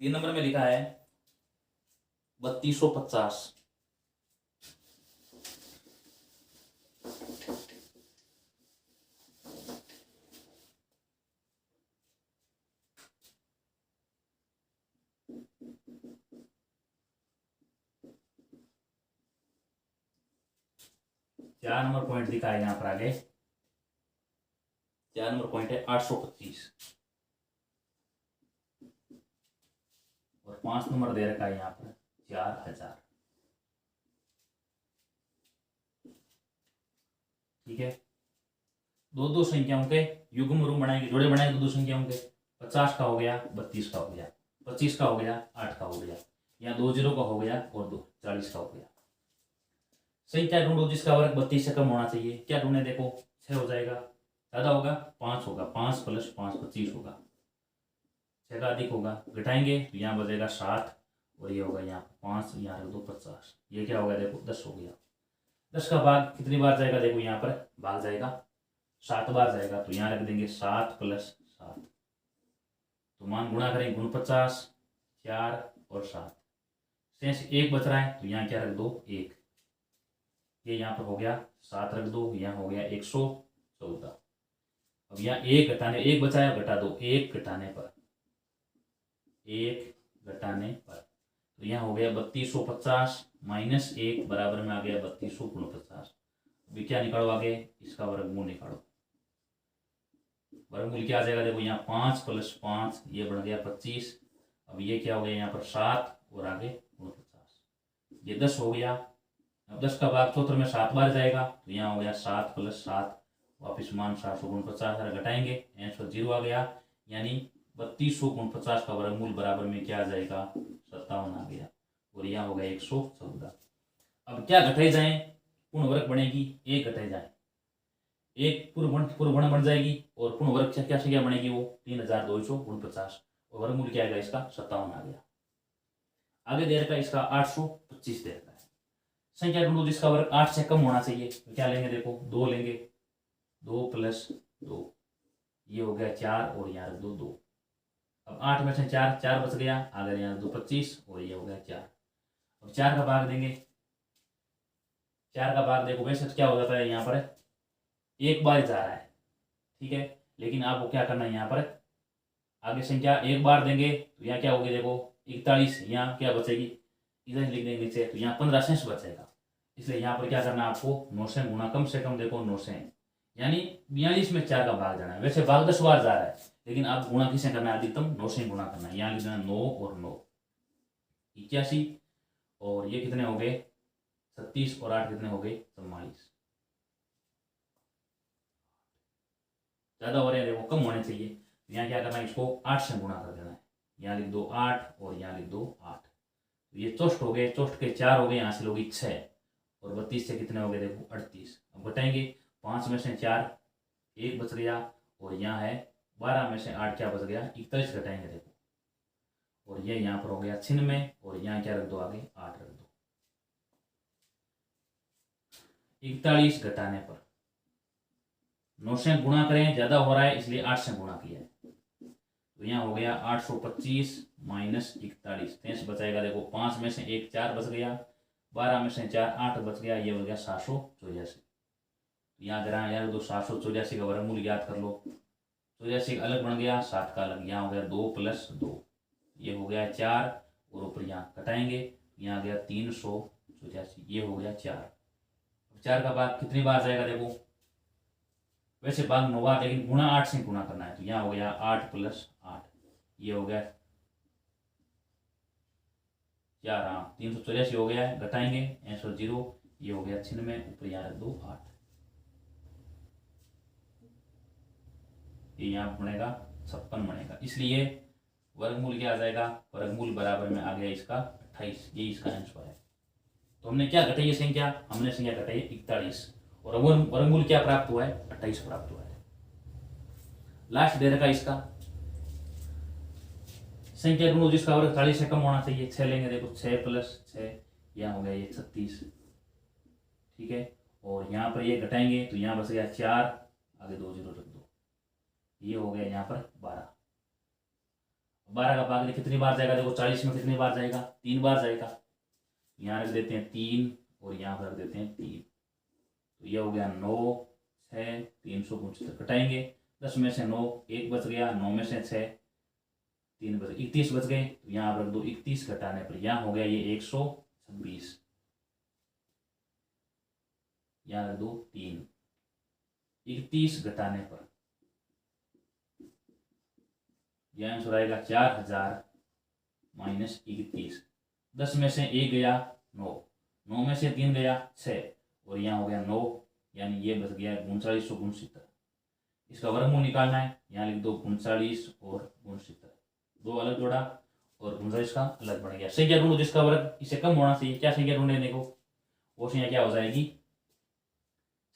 तीन नंबर में लिखा है 3250। चार नंबर पॉइंट लिखा है यहाँ पर आगे। 4 नंबर पॉइंट है 825, और 5 नंबर दे रखा है यहाँ पर 4000। ठीक है, दो दो संख्याओं के युग्म रूप बनाएंगे, जोड़े बनाएंगे दो संख्याओं के। 50 का हो गया, 32 का हो गया, 25 का हो गया, 8 का हो गया, यहाँ 2 0 का हो गया, और 2 40 का हो गया। संख्या ढूंढो जिसका वर्ग 32 से कम होना चाहिए। क्या ढूंढे? देखो 6 हो जाएगा, ज्यादा होगा 5 होगा, 5 + 5 25 होगा, 6 का अधिक होगा। घटाएंगे तो यहाँ बचेगा 7, और ये होगा यहाँ 5, यहाँ रख दो 50, ये क्या होगा देखो 10 हो गया। 10 का भाग कितनी बार जाएगा? देखो यहाँ पर भाग जाएगा 7 बार जाएगा, तो यहाँ रख देंगे 7 + 7, तो मान गुणा करें 49, 4 और 7, शेष 1 बच रहा है, तो यहाँ क्या रख दो 1, ये यहाँ पर हो गया 7 रख दो, यहाँ हो गया 114। अब यहाँ 1 घटाने 1 बचा है, घटा दो 1 घटाने पर, 1 घटाने पर, तो यहाँ हो गया 3250 माइनस 1 बराबर में आ गया 3249। अभी क्या निकालो आगे? इसका वर्गमूल निकालो। वर्गमूल क्या आ जाएगा? देखो यहाँ 5 + 5, ये बन गया 25। अब ये क्या हो गया यहाँ पर 7, और आगे 49, ये 10 हो गया। अब 10 का भाग चौथर में 7 बार जाएगा, तो यहाँ हो गया 7 + 7, वापिस मान 749, घटाएंगे आंसर 0 आ गया, यानी 3249 का वर्गमूल बराबर में क्या आ जाएगा? 57 आ गया, और यहाँ हो गया 114। अब क्या घटाई जाए? पूर्ण वर्ग बनेगी, 1 घटाई जाए, 1 पूर्ण बन जाएगी, और पूर्ण वर्ग क्या संख्या बनेगी? वो 3249, और वर्गमूल क्या आएगा इसका? 57 आ गया। आगे दे रखा है इसका 825 दे रखा है। संख्या ढूंढो जिसका वर्ग 8 से कम होना चाहिए। तो क्या लेंगे? देखो 2 लेंगे, 2 + 2, ये हो गया 4, और यहाँ रख दो 2। अब 8 में से 4 बच गया, आगे यहाँ दो 25, और ये हो गया 4। अब 4 का भाग देंगे, 4 का भाग देखो वैसे क्या हो जाता है, यहाँ पर एक बार जा रहा है, ठीक है, लेकिन आपको क्या करना है, यहाँ पर आगे संख्या एक बार देंगे, तो यहाँ क्या होगी देखो 41, यहाँ क्या बचेगी? इधर लिख देंगे नीचे, तो यहाँ 15 शेष बचेगा। इसलिए यहाँ पर क्या करना है आपको? 9 से गुणा, कम से कम देखो 9 से, यानी 42 में 4 का भाग जाना है। वैसे भाग 10 बार जा रहा है, लेकिन आप गुणा किससे करना है? अधिकतम 9 से गुणा करना है। यहाँ लिख देना 9 और 9 81, और ये कितने हो गए? 36, और 8 कितने हो गए? 44। ज्यादा हो रहे हैं देखो, कम होने चाहिए। यहाँ क्या करना है? इसको 8 से गुणा कर देना है। यहाँ लिख दो 8, और यहाँ लिख दो 8, तो ये 64 हो गए, 64 के 4 हो गए, यहाँ से लोगी 6, और 32 से कितने हो गए देखो 38। अब घटाएंगे, 5 में से 4, 1 बच गया, और यहाँ है 12 में से 8 क्या बच गया? 41 घटाएंगे देखो, और ये यहाँ पर हो गया 96, और यहाँ क्या रख दो आगे? 8 रख दो। 41 घटाने पर 9 से गुणा करें, ज्यादा हो रहा है इसलिए 8 से गुणा किया है। तो यहाँ हो गया 825 माइनस 41, 23 बचाएगा। देखो 5 में से 1 4 बच गया, 12 में से 4 8 बच गया, ये हो गया 784। यहाँ अगर यार 784 का वर्गमूल याद कर लो। 84 अलग बन गया, 60 का अलग, यहाँ हो गया 2 + 2, ये हो गया 4, और ऊपर यहाँ घटाएंगे, यहाँ गया 384, ये हो गया 4। 4 का भाग कितनी बार जाएगा देखो, वैसे भाग 9 बार, लेकिन गुणा 8 से गुणा करना है, तो यहाँ हो गया 8 + 8, ये हो गया 4, हाँ 384 हो गया है, घटाएंगे आंसर 0, ये हो गया 96, ऊपर यहाँ रख दो 8, ये यहाँ बनेगा 56 बनेगा। इसलिए वर्गमूल क्या आ जाएगा, वर्गमूल बराबर में आ गया इसका 28, ये इसका आंसर है। तो हमने क्या घटाई संख्या, हमने संख्या घटाई 41, और वर्गमूल क्या प्राप्त हुआ है, 28 प्राप्त हुआ है। लास्ट दे रखा इसका संख्या गुणो जिसका वर्ग 40 से कम होना चाहिए, 6 लेंगे। देखो 6 + 6, यहाँ हो गया ये 36, ठीक है। और यहाँ पर ये घटाएंगे तो यहाँ बच गया 4, आगे 2 0 रख दो, ये हो गया यहाँ पर 12। 12 का भाग कितनी बार जाएगा, देखो 40 में कितनी बार जाएगा, 3 बार जाएगा। यहाँ रख देते हैं 3, और यहाँ पर रख देते हैं 3, तो ये हो गया 9 6 365, घटाएंगे 10 में से 9 1 बच गया, 9 में से 6 3 बच 31 बच गए, तो यहाँ रख दो 31, घटाने पर यहाँ हो गया ये 126, यहाँ रख दो 3, 31 घटाने पर यह आंसर आएगा 4000 माइनस 31। 10 में से 1 गया 9, 9 में से 3 गया 6, और यहाँ हो गया 9, यानी ये बच गया 3969। इसका वर्गमूल निकालना है, यहाँ लिख दो 39 और 69, दो अलग जोड़ा और 39 का अलग बन गया। संख्या ढूंढो जिसका वर्ग इससे कम होना चाहिए, क्या संख्या ढूंढे देखो, वो संख्या क्या हो जाएगी,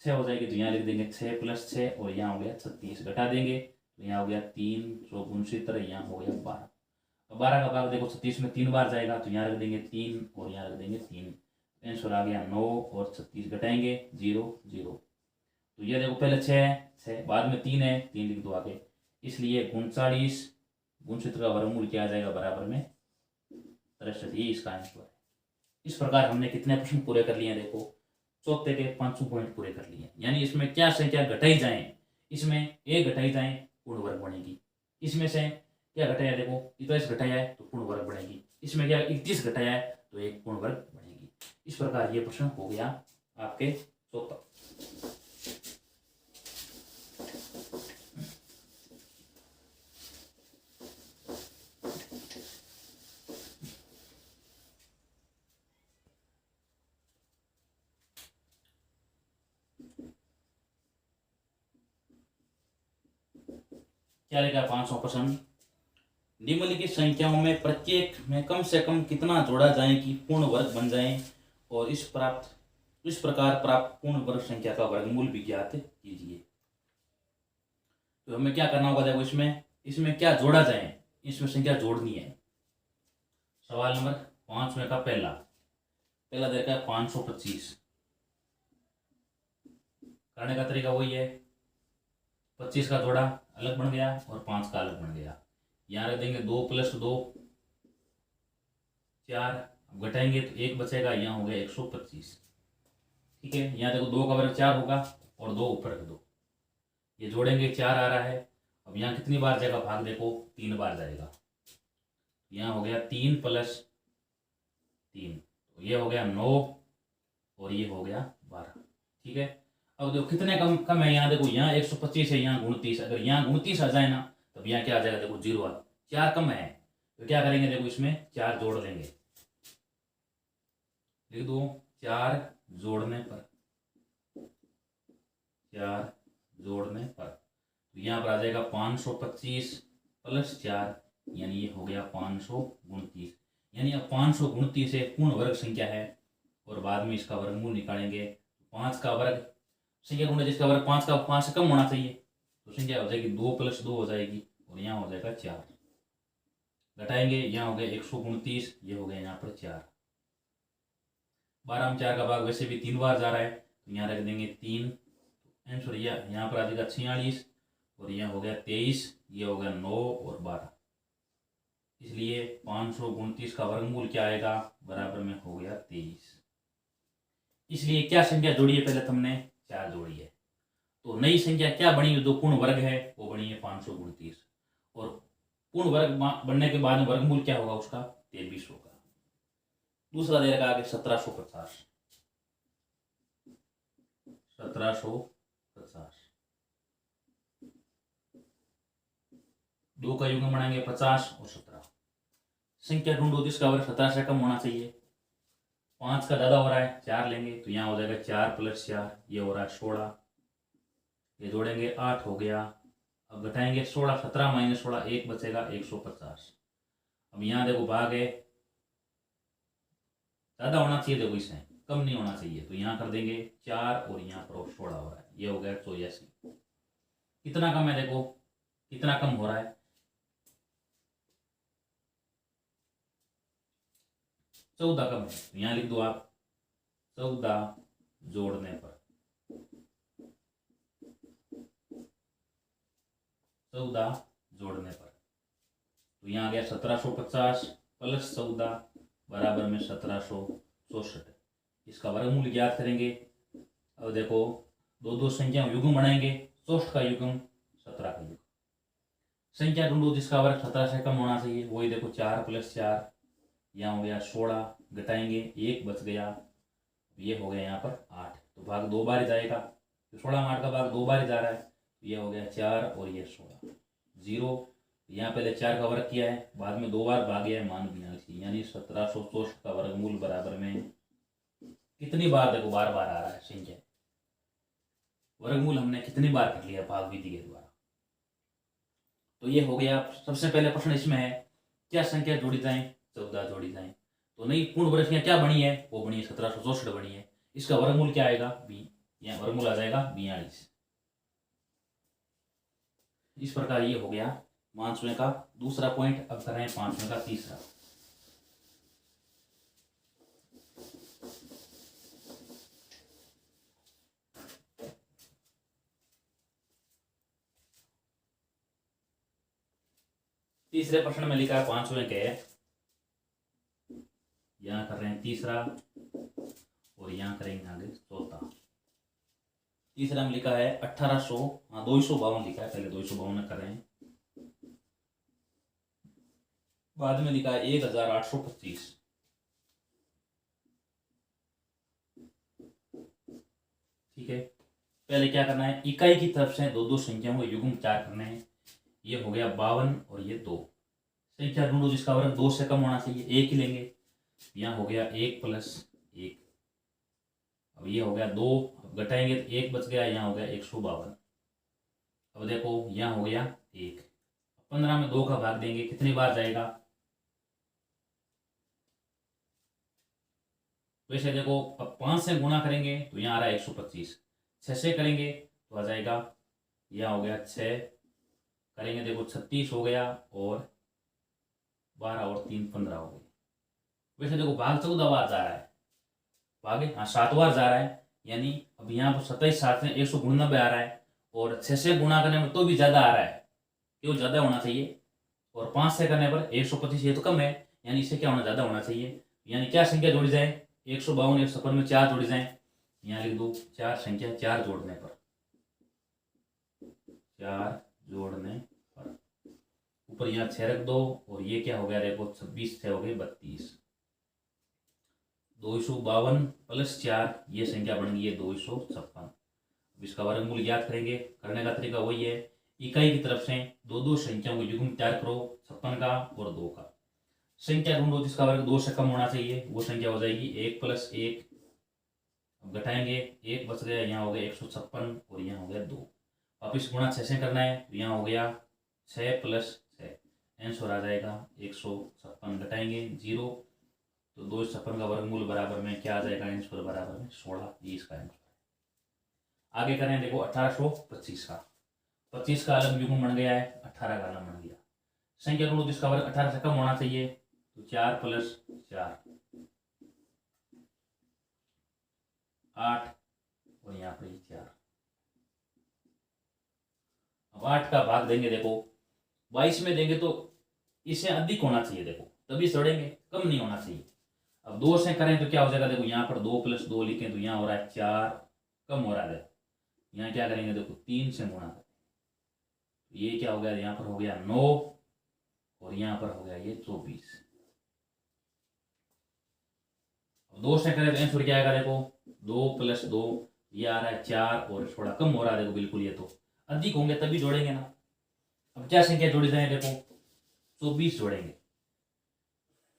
6 हो जाएगी। तो यहाँ लिख देंगे 6 + 6, और यहाँ हो गया 36, घटा देंगे तो यहाँ हो गया 369, यहाँ हो गया 12। अब 12 का भाग देखो 36 में 3 बार जाएगा, तो यहाँ रख देंगे 3, और यहाँ रख देंगे 3, आंसर आ गया 9 और 36, घटाएंगे 0 0। तो ये देखो पहले 6 है, 6 बाद में 3 है, 3 लिख दो आगे, इसलिए 39 69 का वर्गमूल क्या आ जाएगा, बराबर में 63, ये इसका आंसर है। इस प्रकार हमने कितने प्रश्न पूरे कर लिए हैं, देखो चौथे के 500 पॉइंट पूरे कर लिए। यानी इसमें क्या संख्या घटाई जाए, इसमें एक घटाई जाए पूर्ण वर्ग बनेगी, इसमें से क्या घटाया देखो 21 घटाया है तो पूर्ण वर्ग बनेगी, इसमें क्या 31 घटाया है तो एक पूर्ण वर्ग बनेगी। इस प्रकार ये प्रश्न हो गया आपके चौथा। क्या लिखा 500 प्रश्न, निम्नलिखित संख्याओं में प्रत्येक में कम से कम कितना जोड़ा जाए कि पूर्ण वर्ग बन जाए, और इस प्रकार प्राप्त पूर्ण वर्ग संख्या का वर्गमूल भी ज्ञात कीजिए। तो हमें क्या करना होगा, देखो इसमें क्या जोड़ा जाए, इसमें संख्या जोड़नी है। सवाल नंबर 5 में का पहला देखा है 525, करने का तरीका वही है, 25 का जोड़ा अलग बन गया और 5 का अलग बन गया, यहाँ रख देंगे 2 + 2 4, अब घटाएंगे तो 1 बचेगा, यहाँ हो गया 125, ठीक है। यहाँ देखो 2 का वर्ग 4 होगा और 2 ऊपर रख दो, ये जोड़ेंगे 4 आ रहा है। अब यहाँ कितनी बार जाएगा भाग, देखो 3 बार जाएगा, यहाँ हो गया 3 + 3, तो ये हो गया 9 और ये हो गया 12, ठीक है। अब देखो कितने कम कम है, यहाँ देखो यहाँ 125 है, यहाँ 29, अगर यहाँ 29 आ जाए ना तब यहाँ क्या आ जाएगा, देखो 0 आ, 4 कम है तो क्या करेंगे, देखो इसमें 4 जोड़ लेंगे, लिख दो 4 जोड़ने पर, 4 जोड़ने पर, तो यहाँ पर आ जाएगा 525 + 4, यानी ये हो गया 529, यानी अब 529 एक पूर्ण वर्ग संख्या है, और बाद में इसका वर्गमूल निकालेंगे। 5 का वर्ग संख्या ढूंढे जिसका वर्ग 5 से कम होना चाहिए, तो संख्या हो जाएगी 2 + 2 हो जाएगी, और यहाँ हो जाएगा 4, घटाएंगे यहाँ हो गया 129, ये हो गया यहाँ पर 4, 12 में 4 का भाग वैसे भी 3 बार जा रहा है, तो यहाँ रख देंगे 3, आंसर यहाँ पर आ जाएगा 46, और यहाँ हो गया 23, ये हो गया 9 और 12। इसलिए 529 का वर्गमूल क्या आएगा, बराबर में हो गया 23। इसलिए क्या संख्या जोड़ी है, पहले तुमने 4 जोड़ी है, तो नई संख्या क्या बनी है, जो पूर्ण वर्ग है वो बनी है 529। और पूर्ण वर्ग बनने के बाद में वर्गमूल क्या होगा उसका, 23 होगा। दूसरा दे रखा आगे 1750। 1750 दो का युग्म बनाएंगे 50 और 17। संख्या ढूंढो जिसका वर्ग 17 से कम होना चाहिए। 5 का ज्यादा हो रहा है, 4 लेंगे तो यहाँ हो जाएगा 4 + 4, ये हो रहा है 16। ये जोड़ेंगे 8 हो गया। अब घटाएंगे 16, 17 - 16 1 बचेगा 150। अब यहाँ देखो भाग है, ज्यादा होना चाहिए, देखो इसमें कम नहीं होना चाहिए, तो यहाँ कर देंगे 4 और यहाँ पर 16 हो रहा है, ये हो गया 84। कितना कम है, देखो कितना कम हो रहा है, 14 कम है, तो यहाँ लिख दो आप 14 जोड़ने पर 14 जोड़ने पर, तो यहाँ आ गया 1750 + 14 बराबर में 1764। इसका वर्गमूल ज्ञात करेंगे। अब देखो दो दो संख्या युग्म बनाएंगे, 64 का युग्म 17 का युग्म। संख्या ढूंढो जिसका वर्ग 17 से कम होना चाहिए, वही देखो 4 + 4, यहाँ हो गया 16, घटाएंगे 1 बच गया, ये हो गया यहाँ पर 8, तो भाग 2 बार जाएगा, तो 16 में 8 का भाग 2 बार जा रहा है, तो ये हो गया 4 और ये 16, 0। यहाँ पहले 4 का वर्ग किया है, बाद में 2 बार भाग गया है, मान 82, यानी 1764 का वर्गमूल बराबर में कितनी बार, देखो बार बार आ रहा है संख्या, वर्गमूल हमने कितनी बार कर लिया भाग विधि के द्वारा। तो ये हो गया। सबसे पहले प्रश्न इसमें है क्या संख्या जोड़ी जाए, 14 जोड़ी जाए, तो नई पूर्ण वर्ग संख्या क्या बनी है, वो बनी है 1764 बनी है। इसका वर्गमूल क्या आएगा, बी, यहाँ वर्गमूल आ जाएगा 42। इस प्रकार ये हो गया 5वें का दूसरा पॉइंट। अब कर रहे हैं 5वें का तीसरा। तीसरे प्रश्न में लिखा है 5वें के, यहां कर रहे हैं तीसरा और यहां करेंगे आगे चौथा। तीसरा में लिखा है 1800, 252 लिखा है, पहले 252 कर रहे हैं, बाद में लिखा है 1825। ठीक है, पहले क्या करना है, इकाई की तरफ से दो दो संख्याओं को युग्म 4 करने हैं। ये हो गया 52 और ये 2। संख्या ढूंढो जिसका वर्ग 2 से कम होना चाहिए, 1 ही लेंगे, यहाँ हो गया 1 + 1, अब ये हो गया 2, घटाएंगे तो 1 बच गया, यहाँ हो गया 152। अब देखो यहाँ हो गया 1, 15 में 2 का भाग देंगे, कितनी बार जाएगा, वैसे देखो अब 5 से गुणा करेंगे तो यहाँ आ रहा है 125, 6 से करेंगे तो आ जाएगा, यहाँ हो गया 6 करेंगे, देखो 36 हो गया, और 12 और 3 15 हो गए। वैसे देखो भाग 14 बार जा रहा है, भाग 7 बार जा रहा है, यानी अब यहाँ पर 27 7 में 199 आ रहा है, और 6 से गुणा करने में तो भी ज़्यादा आ रहा है, क्यों ज़्यादा होना चाहिए, और 5 से करने पर 125, ये तो कम है, यानी इससे क्या होना, ज़्यादा होना चाहिए। यानी क्या संख्या जोड़ी जाए, 152 156 में 4 जोड़ी जाए, यहाँ लिख दो 4 संख्या, 4 जोड़ने पर, 4 जोड़ने पर ऊपर यहाँ 6 रख दो, और ये क्या हो गया, देखो 26 से हो गए 32, 252 + 4, ये संख्या बन गई है 256। इसका वर्गमूल ज्ञात करेंगे। करने का तरीका वही है, इकाई की तरफ से दो दो संख्याओं को युग्म 4 करो, 56 का और 2 का। संख्या ढूंढो जिसका वर्ग 2 से कम होना चाहिए, वो संख्या हो जाएगी 1 + 1, अब घटाएंगे 1 बच गया, यहाँ हो गया 156 और यहाँ हो गया 2, वापिस गुणा 6 से करना है, तो यहाँ हो गया 6 + 6, आंसर आ जाएगा 156, घटाएंगे 0, तो 256 का वर्गमूल बराबर में क्या आ जाएगा, आंसर बराबर में 16, ये इसका आंसर। आगे करें, देखो 1825 का, 25 का अलग युग्म बन गया है, 18 का अलग बन गया। संख्या ढूंढो जिसका वर्ग 18 से कम होना चाहिए, तो 4 + 4 8, और यहाँ पर 4। अब 8 का भाग देंगे, देखो 22 में देंगे तो इससे अधिक होना चाहिए, देखो तभी जोड़ेंगे, कम नहीं होना चाहिए। अब 2 से करें तो क्या हो जाएगा, देखो यहाँ पर 2 + 2 लिखें तो यहाँ हो रहा है 4, कम हो रहा है। यहाँ क्या करेंगे, देखो 3 से गुणा करें, ये क्या हो गया, यहाँ पर हो गया 9 और यहाँ पर हो गया ये 24। 2 से करें तो आंसर क्या आएगा, देखो 2 + 2 ये आ रहा है 4 और थोड़ा कम हो रहा है, देखो बिल्कुल ये तो अधिक होंगे तभी जोड़ेंगे ना। अब क्या संख्या जोड़ी जाए, देखो 24 जोड़ेंगे।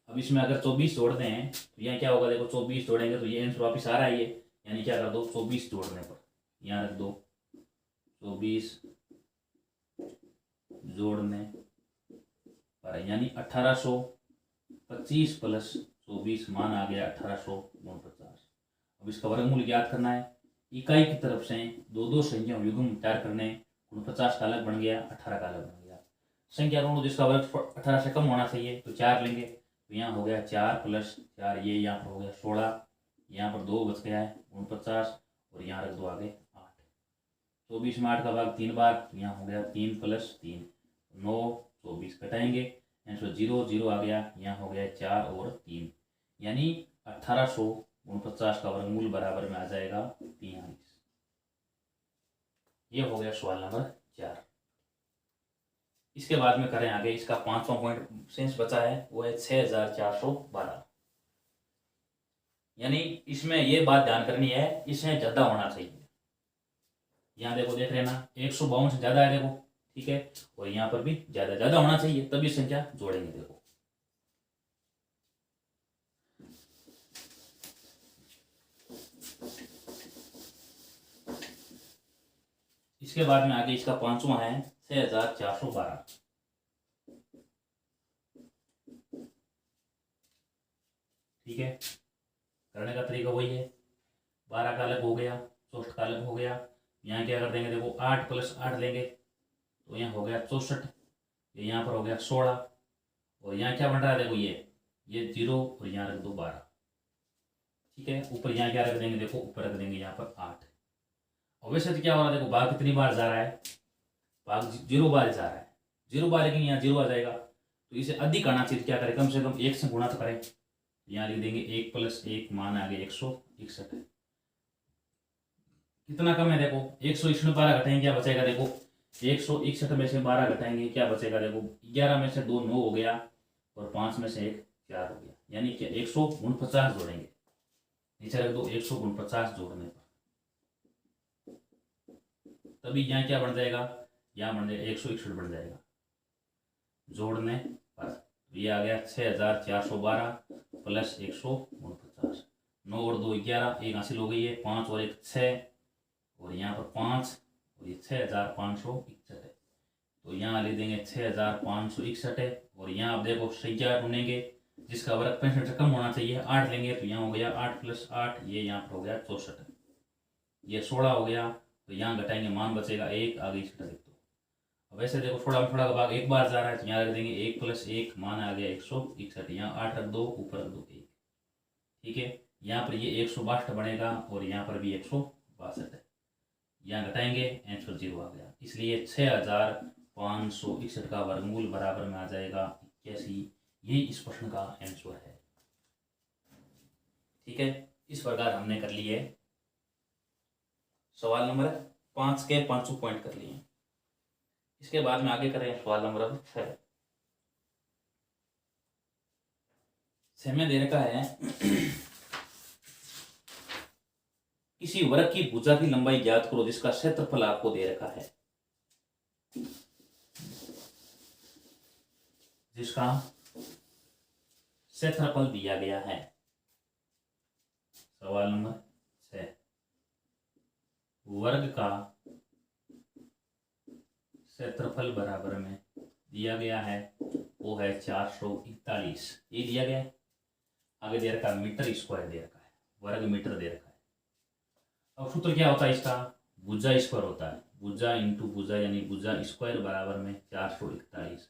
अब इसमें अगर 24 जोड़ दें तो यहाँ क्या होगा, देखो 24 जोड़ेंगे तो ये आंसर वापिस आ रहा है ये, यानी क्या कर दो 24 जोड़ने पर यहाँ रख दो 24 जोड़ने पर, यानी 1825 + 24 मान आ गया 1849। अब इसका वर्गमूल ज्ञात करना है। इकाई की तरफ से दो दो संख्या युग्म विचार करने, 49 का अलग बन गया, 18 का अलग बन गया। संख्या ढूंढो जिसका वर्ग 18 से कम होना चाहिए, तो 4 लेंगे, तो यहाँ हो गया 4 + 4, ये यहाँ पर हो गया 16, यहाँ पर 2 बच गया है 49 और यहाँ रख दो आगे 8। 24 में 8 का भाग 3 बार, तो यहाँ हो गया 3 + 3 9, 24 घटाएंगे, आंसर 0 0 आ गया, यहाँ हो गया 4 और 3, यानी 1849 का वर्गमूल बराबर में आ जाएगा 43। ये हो गया सवाल नंबर 4। इसके बाद में करें आगे, इसका 5वां पॉइंट शेष बचा है, वो है 6412। यानी इसमें ये बात ध्यान करनी है, इसमें ज्यादा होना चाहिए। यहाँ देखो देख रहे ना 152 से ज्यादा है, देखो ठीक है, और यहाँ पर भी ज्यादा ज्यादा होना चाहिए तभी संख्या जोड़ेंगे। देखो इसके बाद में आगे इसका 5वां है 6412। ठीक है, करने का तरीका वही है, 12 का अलग हो गया, 64 का अलग हो गया। यहाँ क्या कर देंगे, देखो 8 + 8 लेंगे तो यहाँ हो गया 64, ये यहाँ पर हो गया 16 और यहाँ क्या बन रहा है, देखो ये 0 और यहाँ रख दो 12। ठीक है, ऊपर यहाँ क्या रख देंगे, देखो ऊपर रख देंगे यहाँ पर 8। और वैसे तो क्या हो रहा है, देखो भाग कितनी बार जा रहा है, भाग 0 बार जा रहा है, 0 बार, लेकिन यहाँ 0 आ जाएगा, तो इसे अधिक आना चाहिए, क्या करें कम से कम 1 से गुणा तो करें। यहाँ लिख देंगे 1 + 1 मान आ गया 161 है। कितना कम है, देखो 161 में 12 घटाएंगे क्या बचेगा, देखो 161 में से 12 घटाएंगे क्या बचेगा, देखो 11 में से 2 9 हो गया और 5 में से 1 4 हो गया, यानी कि 149 जोड़ेंगे। नीचे रख दो 149 जोड़ने पर, तभी यहाँ क्या बन जाएगा, यहाँ बन जाएगा 161 बन जाएगा जोड़ने पर। ये आ गया 6412 + 149, 9 और 2 11, 1 हासिल हो गई है, 5 और 1 6 और यहाँ पर 5 और ये 6561 है, तो यहाँ लिख देंगे 6561 है। और यहाँ आप देखो संख्या ढूंढेंगे जिसका वर्ग 65 से कम होना चाहिए, 8 लेंगे तो यहाँ हो गया 8 + 8, ये यहाँ पर हो गया 64, ये 16 हो गया, तो यहाँ घटाएंगे मान बचेगा 1, आगे इसका लिख दो। अब वैसे देखो थोड़ा का भाग 1 बार जा रहा है, तो यहाँ रख देंगे 1 + 1 मान आ गया 161, यहाँ 8 रख दो, ऊपर रख दो 1। ठीक है, यहाँ पर ये 162 बनेगा और यहाँ पर भी 162 है, यहाँ घटाएंगे आंसर 0 आ गया, इसलिए 6561 का वर्गमूल बराबर में आ जाएगा 81। यही इस प्रश्न का आंसर है। ठीक है, इस प्रकार हमने कर लिए सवाल नंबर 5 के 5 पॉइंट कर लिए। इसके बाद में आगे करें सवाल नंबर 6। 6 में दे रखा है किसी वृत्त की भुजा की लंबाई ज्ञात करो जिसका क्षेत्रफल आपको दे रखा है, जिसका क्षेत्रफल दिया गया है। सवाल नंबर 6, वर्ग का क्षेत्रफल बराबर में दिया गया है, वो है 441, ये दिया गया है। आगे दे रखा मीटर स्क्वायर दे रखा है, वर्ग मीटर दे रखा है। अब सूत्र क्या होता है इसका, भुजा स्क्वायर होता है, भुजा इंटू भुजा यानी भुजा स्क्वायर बराबर में 441।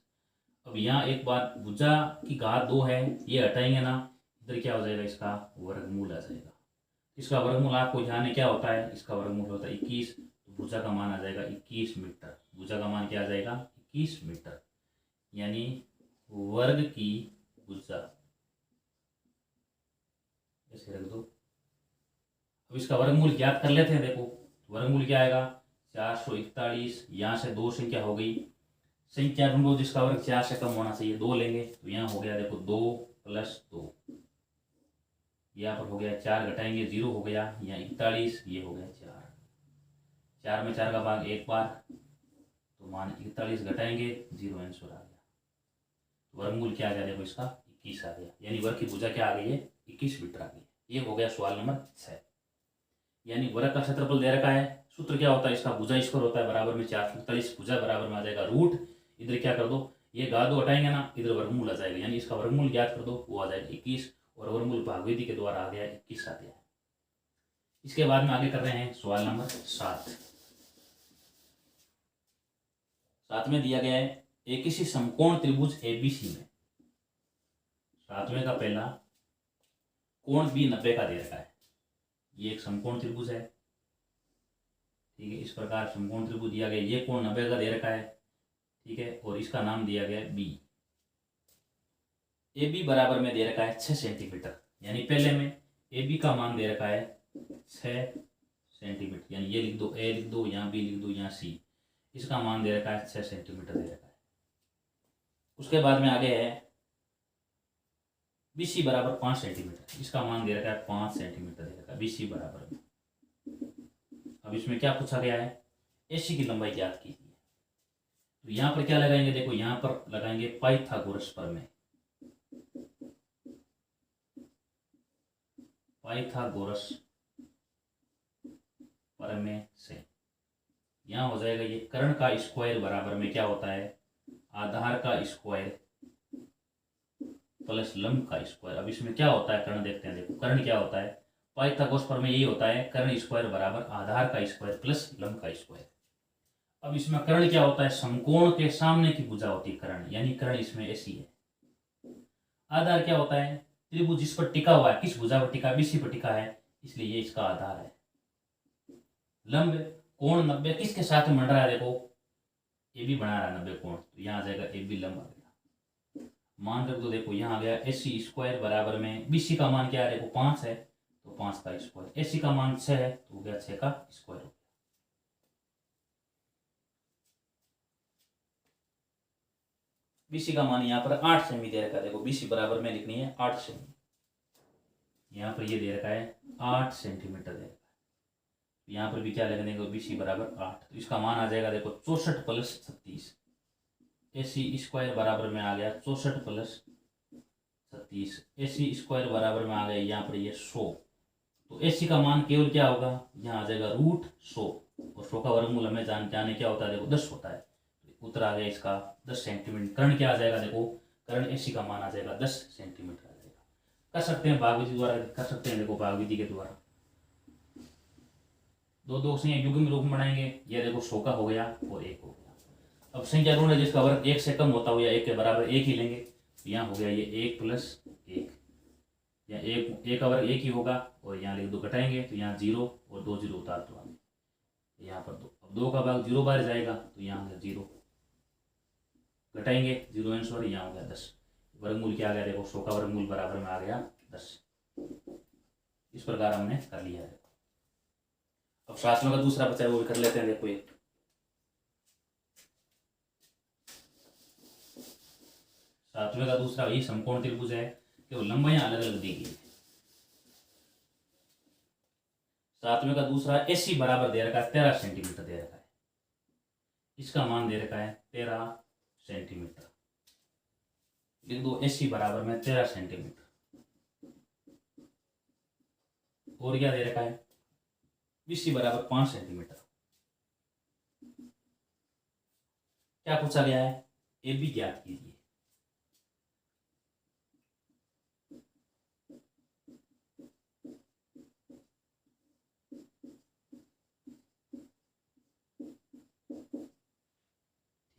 अब यहाँ एक बात, भुजा की घात 2 है, ये हटाएंगे ना, इधर क्या हो जाएगा, इसका वर्गमूल आ जाएगा। इसका वर्गमूल आपको ध्यान है क्या होता है, इसका वर्गमूल होता है 21, तो भुजा का मान आ जाएगा 21 मीटर। भुजा का मान क्या आ जाएगा 21 मीटर, यानी वर्ग की भुजा, ऐसे रख दो। अब इसका वर्गमूल ज्ञात कर लेते हैं। देखो वर्गमूल क्या आएगा 441, यहाँ से दो संख्या हो गई, संख्या ढूंढो जिसका वर्ग 4 से कम होना चाहिए, 2 लेंगे तो यहाँ हो गया देखो 2 + 2, यहाँ पर हो गया 4 घटाएंगे 0 हो गया, यहाँ 41, ये हो गया 4, 4 में 4 का भाग एक बार, तो मान 41 घटाएंगे 0 आंसर आ गया। वर्गमूल क्या आ गया देखो इसका 21 आ गया, यानी वर्ग की भुजा क्या आ गई है 21 मीटर आ गई। ये हो गया सवाल नंबर 6। यानी वर्ग का क्षेत्रफल दे रखा है, सूत्र क्या होता है इसका, भुजा स्क्वायर होता है बराबर में 441, भुजा बराबर में आ जाएगा रूट, इधर क्या कर दो ये घा दो हटाएंगे ना, इधर वर्गमूल आ जाएगा, यानी इसका वर्गमूल ज्ञात कर दो, वो आ जाएगा 21, और वर्गमूल भागविधि के द्वारा आ गया 21 आ गया। इसके बाद में आगे कर रहे हैं सवाल नंबर 7। 7 में दिया गया है एक किसी समकोण त्रिभुज एबीसी में, 7वें का पहला कोण भी 90 का दे रखा है। ये एक समकोण त्रिभुज है, ठीक है, इस प्रकार समकोण त्रिभुज दिया गया, ये कोण 90 का दे रखा है, ठीक है, और इसका नाम दिया गया बी। ए बी बराबर में दे रखा है 6 सेंटीमीटर, यानी पहले में ए बी का मान दे रखा है 6 सेंटीमीटर, यानी ये लिख दो, ए लिख दो, यहाँ बी लिख दो, यहाँ सी, इसका मान दे रखा है 6 सेंटीमीटर दे रखा है। उसके बाद में आगे है बी सी बराबर 5 सेंटीमीटर, इसका मान दे रखा है 5 सेंटीमीटर दे रखा है बी सी बराबर में। अब इसमें क्या पूछा गया है, एसी की लंबाई ज्ञात कीजिए। तो यहाँ पर क्या लगाएंगे, देखो यहाँ पर लगाएंगे पाइथागोरस प्रमेय, पाइथागोरस प्रमेय से यहाँ हो जाएगा ये कर्ण का स्क्वायर बराबर में क्या होता है, आधार का स्क्वायर प्लस लंब का स्क्वायर। अब इसमें क्या होता है कर्ण देखते हैं, देखो कर्ण क्या होता है, पाइथागोरस प्रमेय यही होता है, कर्ण स्क्वायर बराबर आधार का स्क्वायर प्लस लंब का स्क्वायर। अब इसमें कर्ण क्या होता है, समकोण के सामने की भुजा होती है कर्ण, यानी कर्ण इसमें ऐसी है। आधार क्या होता है, त्रिभुज जिस पर टिका हुआ है, किस भुजा पर टिका, बीसी पर टिका है, इसलिए ये इसका आधार है। लंब कोण 90 किसके साथ में बन रहा है, देखो ए बी बना रहा है 90 कोण, तो यहाँ आ जाएगा ए बी लंब आ गया। मान रख दो, देखो यहाँ आ गया एसी स्क्वायर बराबर में बीसी का मान क्या है, देखो 5 है, तो 5 का स्क्वायर, एसी का मान 6 है, तो हो गया 6 का स्क्वायर हो गया। बीसी का मान यहाँ पर 8 सेमी दे रखा है, देखो बीसी बराबर में लिखनी है 8 सेमी, यहाँ पर ये दे रखा है 8 सेंटीमीटर दे रखा है, यहाँ पर भी क्या लिखने को बीसी बराबर 8, तो इसका मान आ जाएगा देखो 64 + 36, एसी स्क्वायर बराबर में आ गया 64 + 36, एसी स्क्वायर बराबर में आ गया यहाँ पर ये 100, तो एसी का मान केवल क्या होगा, यहाँ आ जाएगा √100, और 100 का वर्गमूल हमें जाने क्या होता है, देखो 10 होता है, उत्तर आ गया इसका 10 सेंटीमीटर। कर्ण क्या आ जाएगा, देखो कर्ण एसी का मान आ जाएगा 10 सेंटीमीटर आ जाएगा। कर सकते हैं भागविधि द्वारा, कर सकते हैं, देखो भागविधि के द्वारा दो संख्या युग्म रूप में बनाएंगे, ये देखो 100 का हो गया और 1 हो गया। अब संख्या ढूंढे जिसका वर्ग 1 से कम होता हुआ 1 के बराबर 1 ही लेंगे, तो यहाँ हो गया ये 1 + 1, या 1 का वर्ग 1 ही होगा, और यहाँ लिख दो घटाएंगे, तो यहाँ 0 और 2 0 उतार दो आगे, यहाँ पर 2, अब 2 का भाग 0 बार जाएगा, तो यहाँ हो गया 0, घटाएंगे 0 आंसर, यहाँ हो गया 10। वर्गमूल क्या आ गया, देखो 100 का वर्गमूल बराबर में आ गया 10। इस प्रकार हमने कर लिया है। अब शास्त्रों का दूसरा बचा है वो भी कर लेते हैं। देखो ये सातवें का दूसरा ये समकोण त्रिभुज है, केवल लंबाइयां अलग अलग दी गई है। सातवें का दूसरा एसी बराबर दे रखा है 13 सेंटीमीटर दे रखा है, इसका मान दे रखा है 13 सेंटीमीटर, लिख दो एसी बराबर में 13 सेंटीमीटर। और क्या दे रखा है, बीसी बराबर 5 सेंटीमीटर। क्या पूछा गया है, ए बी ज्ञात कीजिए।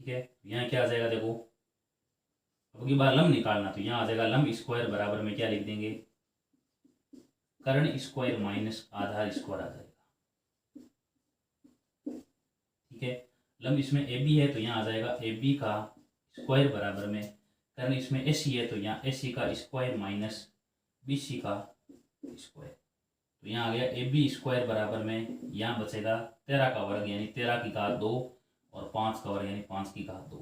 ठीक है, यहाँ क्या आ जाएगा, देखो अब की बार लंब निकालना, तो यहाँ आ जाएगा लंब स्क्वायर बराबर में क्या लिख देंगे, कर्ण स्क्वायर माइनस आधार स्क्वायर आ जाएगा। ठीक है। लंब इसमें ए बी है तो यहाँ आ जाएगा ए बी का स्क्वायर बराबर में कर्ण इसमें ए सी है तो यहाँ ए सी का स्क्वायर माइनस बी सी का स्क्वायर, तो यहाँ आ गया ए बी स्क्वायर बराबर में यहाँ बचेगा 13 का वर्ग यानी 13 की घात 2 और 5 का वर्ग यानी 5 की घात 2।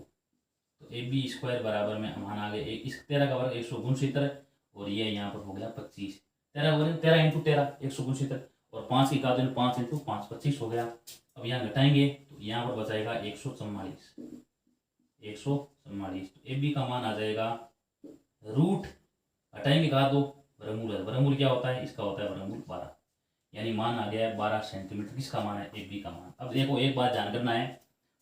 तो ए बी स्क्वायर बराबर में हमारा आ गया इस 13 का वर्ग 169 और ये यहाँ पर हो गया 25। 13 वर्ग 13 इंटू 13 169 और 5 की घात 5 इंटू 5 25 हो गया। अब यहाँ घटाएंगे तो यहाँ पर बचाएगा 144। 144 तो ए बी का मान आ जाएगा रूट हटाएंगे घात 2 वर्गमूल है, वर्गमूल क्या होता है इसका होता है वर्गमूल 12 यानी मान आ गया है 12 सेंटीमीटर। किसका मान है ए बी का मान। अब देखो एक बात ध्यान करना है,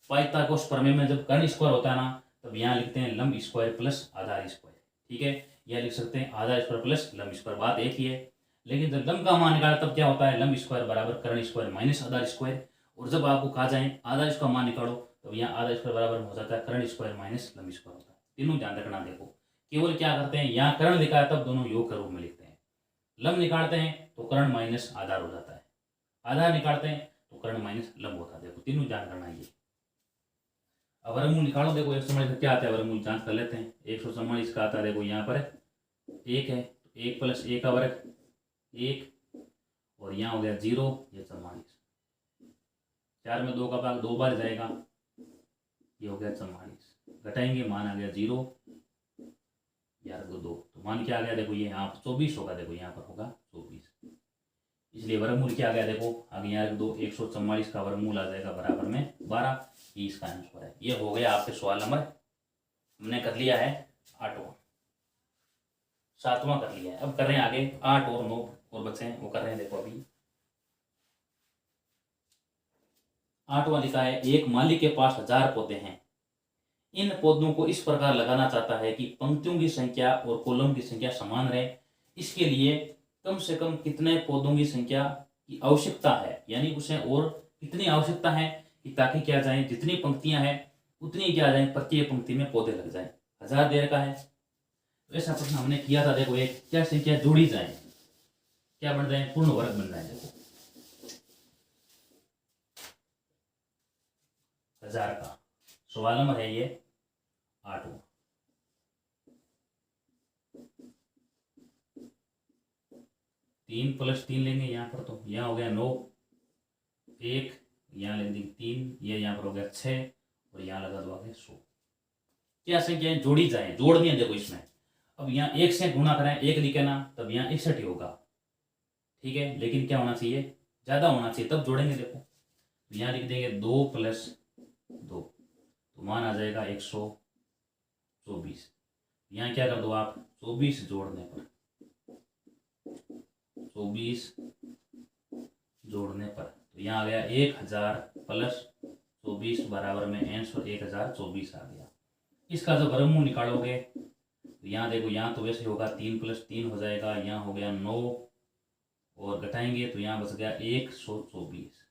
पाइथागोरस प्रमेय में जब कर्ण स्क्वायर होता है ना तब यहाँ लिखते हैं लंब स्क्वायर प्लस आधार स्क्वायर, ठीक है। यह लिख सकते हैं आधार स्क्वायर प्लस लंब स्क्वायर, बात एक ही है। लेकिन जब लंब का मान निकाला तब क्या होता है लंब स्क्वायर बराबर कर्ण स्क्वायर माइनस आधार स्क्वायर, और जब आपको कहा जाए आधार स्क्वायर मान निकालो तब यहाँ आधार स्क्वायर बराबर हो जाता है कर्ण स्क्वायर माइनस लंब स्क्वायर होता है। तीनों ध्यान रखना। देखो केवल क्या करते हैं यहाँ कर्ण लिखा है तब दोनों योग के रूप में लिखते हैं, लंब निकालते हैं तो कर्ण माइनस आधार हो जाता है, आधार निकालते हैं तो कर्ण माइनस लंब होता है। देखो तीनों ध्यान करना है। अब वर्गमूल निकालो, देखो 144 क्या आता है वर्गमूल जांच कर लेते हैं। 144 का आता है देखो यहाँ पर 1 है तो 1 प्लस ए का वर्ग 1 और यहाँ हो गया 0 ये 44, 4 में 2 का भाग 2 बार जाएगा ये हो गया 44, घटाएंगे मान आ गया 0 यार 2 तो मान क्या आ गया देखो ये यहाँ 24 होगा, देखो यहाँ पर होगा 24, इसलिए वर्गमूल क्या आ गया देखो आगे यहाँ 2 144 का वर्गमूल आ जाएगा बराबर में 12, ये इसका आंसर है। ये हो गया आपके सवाल नंबर, हमने कर लिया है 8वां, 7वां कर लिया है। अब कर रहे हैं आगे 8 और 9 और बच्चे हैं वो कर रहे हैं। देखो अभी 8वां लिखा है एक माली के पास 1000 पौधे हैं, इन पौधों को इस प्रकार लगाना चाहता है कि पंक्तियों की संख्या और कॉलम की संख्या समान रहे। इसके लिए कम से कम कितने पौधों की संख्या की आवश्यकता है, यानी उसे और कितनी आवश्यकता है कि ताकि क्या जाए जितनी पंक्तियां हैं उतनी क्या जाए प्रत्येक पंक्ति में पौधे लग जाए। 1000 देर का है तो ऐसा प्रश्न हमने किया था। देखो एक क्या संख्या जोड़ी जाए क्या बन जाए पूर्ण वर्ग बन जाए। देखो 1000 का सवाल नंबर है ये 8वां। 3 + 3 लेंगे यहाँ पर तो यहाँ हो गया 9, 1 यहाँ लेंगे 3, ये यहाँ पर हो गया 6 और यहाँ लगा दो आगे 100। क्या संख्याएं जोड़ी जाए, जोड़नी है देखो इसमें। अब यहाँ 1 से गुणा करें 1 लिखे ना तब यहाँ 61 होगा, ठीक है। लेकिन क्या होना चाहिए ज्यादा होना चाहिए तब जोड़ेंगे। देखो यहाँ लिख देंगे 2 + 2 तो मान आ जाएगा 124। यहाँ क्या कर दो आप 24 जोड़ने पर 24 जोड़ने पर तो यहाँ आ गया 1000 + 24 बराबर में आंसर 1024 आ गया। इसका जब वर्गमूल निकालोगे तो यहाँ देखो यहाँ तो वैसे होगा 3 + 3 हो जाएगा, यहाँ हो गया 9 और घटाएंगे तो यहाँ बच गया 124।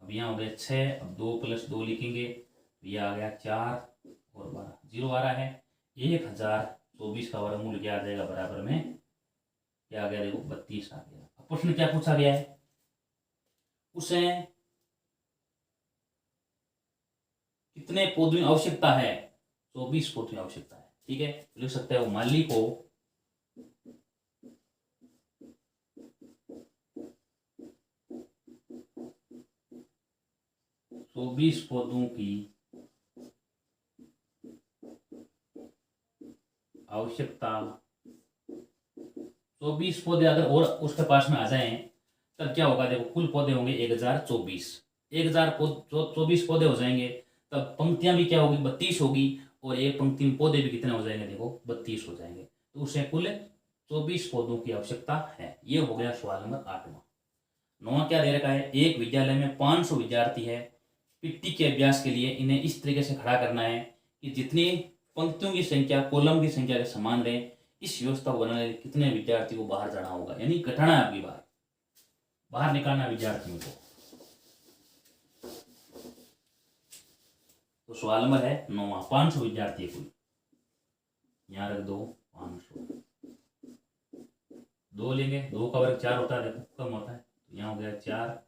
अब यहाँ हो गया 6, अब 2 + 2 लिखेंगे तो ये आ गया 4 और 12 0 आ रहा है। 1024 का वर्गमूल क्या आ जाएगा बराबर में क्या आ गया देखो 32 आ गया। अब प्रश्न क्या पूछा गया है उसे कितने पौधों की आवश्यकता है 24 पौधों की आवश्यकता है, ठीक है। लिख सकते हो माली को 24 पौधों की आवश्यकता। 24 पौधे अगर और उसके पास में आ जाएं तब क्या होगा देखो कुल पौधे होंगे 1024। 1024 पौधे हो जाएंगे तब पंक्तियां भी क्या होगी 32 होगी और एक पंक्ति में पौधे भी कितने हो जाएंगे देखो 32 हो जाएंगे। तो उसे कुल 24 पौधों की आवश्यकता है। ये हो गया सवाल नंबर 8वां। 9वां क्या दे रखा है एक विद्यालय में 500 विद्यार्थी है, पीटी के अभ्यास के लिए इन्हें इस तरीके से खड़ा करना है कि जितनी पंक्तियों की संख्या कॉलम की संख्या के समान रहे। इस व्यवस्था को बनाने के कितने विद्यार्थी को बाहर जाना होगा, यानी घटाना है आपकी बाहर निकालना विद्यार्थियों को। तो सवाल नंबर है 9वां 500 विद्यार्थी कुल, यहाँ रख दो 500, 2 लेंगे 2 का वर्ग 4 होता है देखो कम होता है तो यहाँ हो गया 4,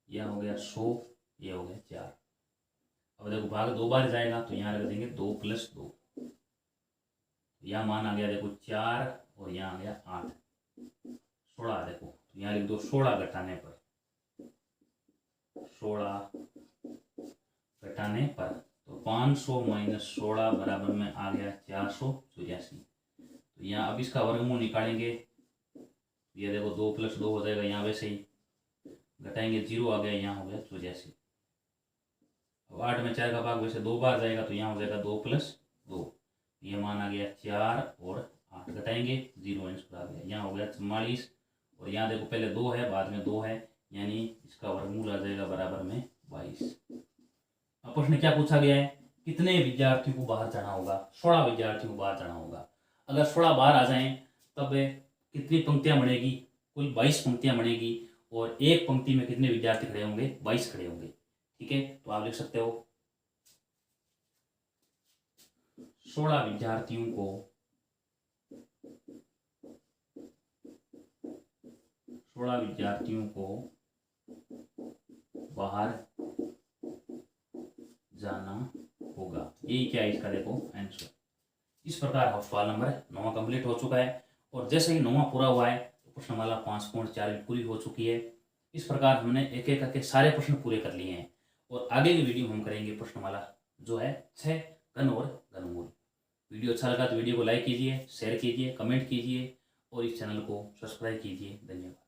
यहाँ हो गया 100 ये हो गया 4। अब देखो भाग 2 बार जाएगा तो यहाँ रख देंगे 2 + 2। यहाँ मान आ गया देखो 4 और यहाँ आ गया 8, 16। देखो तो यहाँ लिख दो 16 घटाने पर, 16 घटाने पर, तो 500 - 16 बराबर में आ गया 484। तो यहाँ अब इसका वर्गमूल निकालेंगे। ये देखो 2 + 2 हो जाएगा, यहाँ वैसे ही घटाएंगे 0 आ गया, यहाँ हो गया 84। अब 8 में 4 का भाग वैसे 2 बार जाएगा तो यहाँ हो जाएगा 2 + 2। ये मान आ गया 4 और 8 घटाएंगे 0 आंसर आ गया, यहाँ हो गया 44। और यहाँ देखो पहले 2 है बाद में 2 है, यानी इसका वर्गमूल आ जाएगा बराबर में 22। अब प्रश्न क्या पूछा गया है, कितने विद्यार्थियों को बाहर जाना होगा? 16 विद्यार्थियों को बाहर जाना होगा। अगर 16 बाहर आ जाएं तब कितनी पंक्तियां बनेगी? कुल 22 पंक्तियां बनेगी। और एक पंक्ति में कितने विद्यार्थी खड़े होंगे? 22 खड़े होंगे। ठीक है, तो आप लिख सकते हो 16 विद्यार्थियों को 16 विद्यार्थियों को बाहर जाना होगा। यही क्या है इसका देखो आंसर। इस प्रकार सवाल नंबर 9 कंप्लीट हो चुका है। और जैसे ही 9 पूरा हुआ है तो प्रश्नमाला 5.4 पूरी हो चुकी है। इस प्रकार हमने एक एक करके सारे प्रश्न पूरे कर लिए हैं। और आगे की वीडियो हम करेंगे प्रश्नमाला जो है 6 घन और घनमूल। वीडियो अच्छा लगा तो वीडियो को लाइक कीजिए, शेयर कीजिए, कमेंट कीजिए और इस चैनल को सब्सक्राइब कीजिए। धन्यवाद।